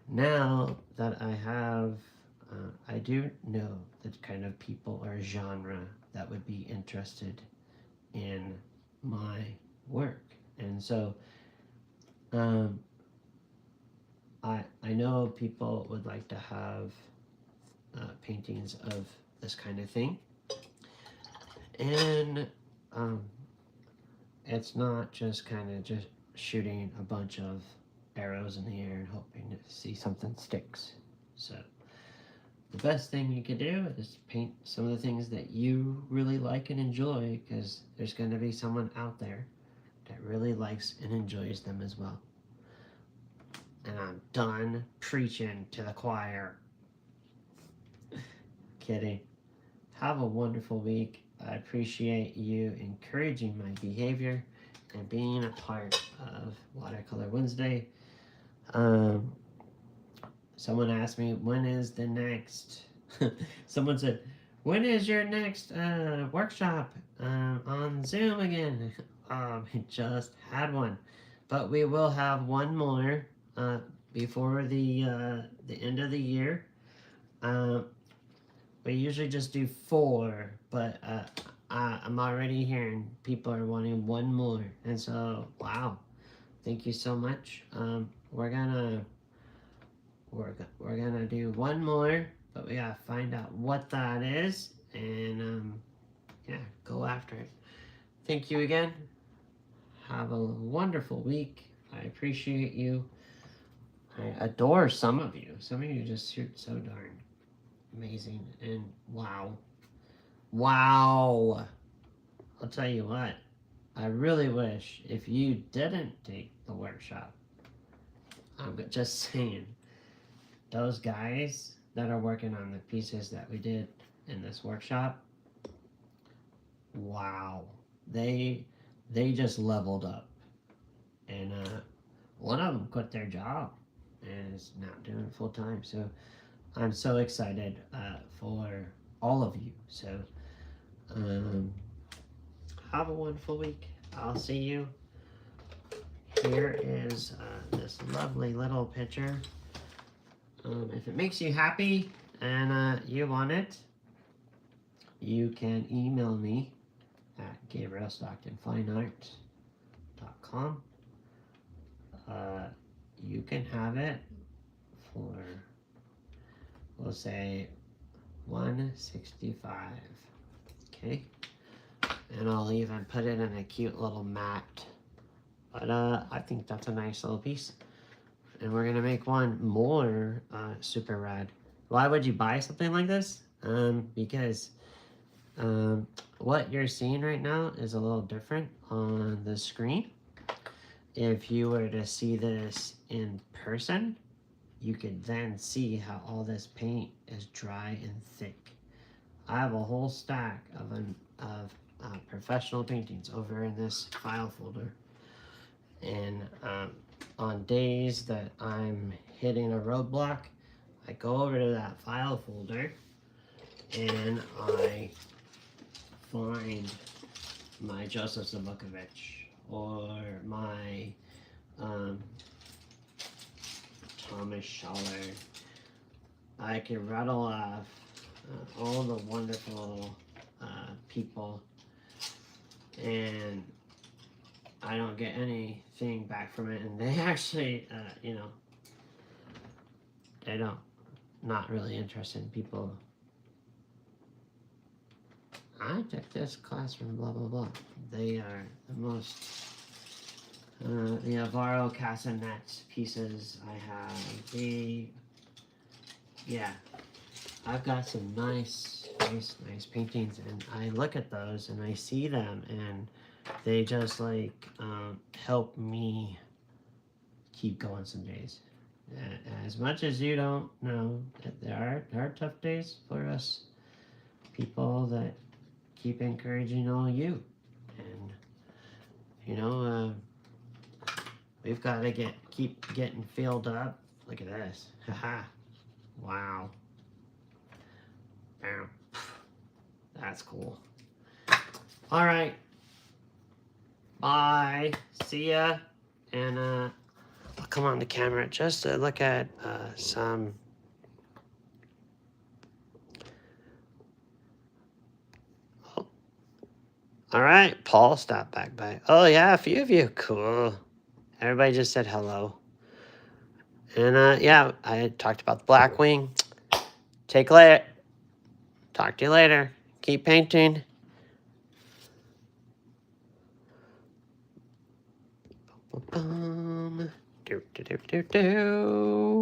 Now that I have, I do know the kind of people or genre that would be interested in my work. And so I know people would like to have paintings of this kind of thing. And it's not just kind of just shooting a bunch of arrows in the air and hoping to see something sticks. So the best thing you can do is paint some of the things that you really like and enjoy, because there's going to be someone out there that really likes and enjoys them as well. And I'm done preaching to the choir. Kidding. Have a wonderful week. I appreciate you encouraging my behavior and being a part of Watercolor Wednesday. Someone asked me, when is the next... Someone said, when is your next workshop on Zoom again? We just had one. But we will have one more before the end of the year. We usually just do 4, but I'm already hearing people are wanting one more. And so, wow, thank you so much. We're gonna do one more, but we gotta find out what that is, and yeah, go after it. Thank you again. Have a wonderful week. I appreciate you. I adore some of you. Some of you just shoot so darn amazing, and wow. I'll tell you what, I really wish if you didn't take the workshop, I'm just saying, those guys that are working on the pieces that we did in this workshop, wow, they just leveled up. And one of them quit their job and is now doing it full time. So I'm so excited for all of you. So have a wonderful week. I'll see you. Here is this lovely little picture. If it makes you happy and you want it, you can email me at gabrielstocktonfineart.com. You can have it for, we'll say, $165. Okay, and I'll even put it in a cute little mat. But I think that's a nice little piece. And we're gonna make one more super rad. Why would you buy something like this? Because what you're seeing right now is a little different on the screen. If you were to see this in person, you could then see how all this paint is dry and thick. I have a whole stack of professional paintings over in this file folder. And on days that I'm hitting a roadblock, I go over to that file folder and I find my Joseph Zabukovich or my Thomas Schaller. I can rattle off all the wonderful people, and I don't get anything back from it, and they actually, they don't, not really interested in people. I took this class from blah, blah, blah. They are the most, the Alvaro Casanet pieces I have. Yeah, I've got some nice paintings, and I look at those and I see them, and they just like help me keep going some days. As much as you don't know, there are tough days for us people that keep encouraging all you. And we've got to keep getting filled up. Look at this. Haha. Wow. Bam. That's cool. All right. Bye. See ya. And I'll come on the camera just to look at some. Oh. All right. Paul stopped back by. Oh yeah, a few of you. Cool. Everybody just said hello. And yeah, I talked about the black wing. Take care. Talk to you later. Keep painting. Do do do do do.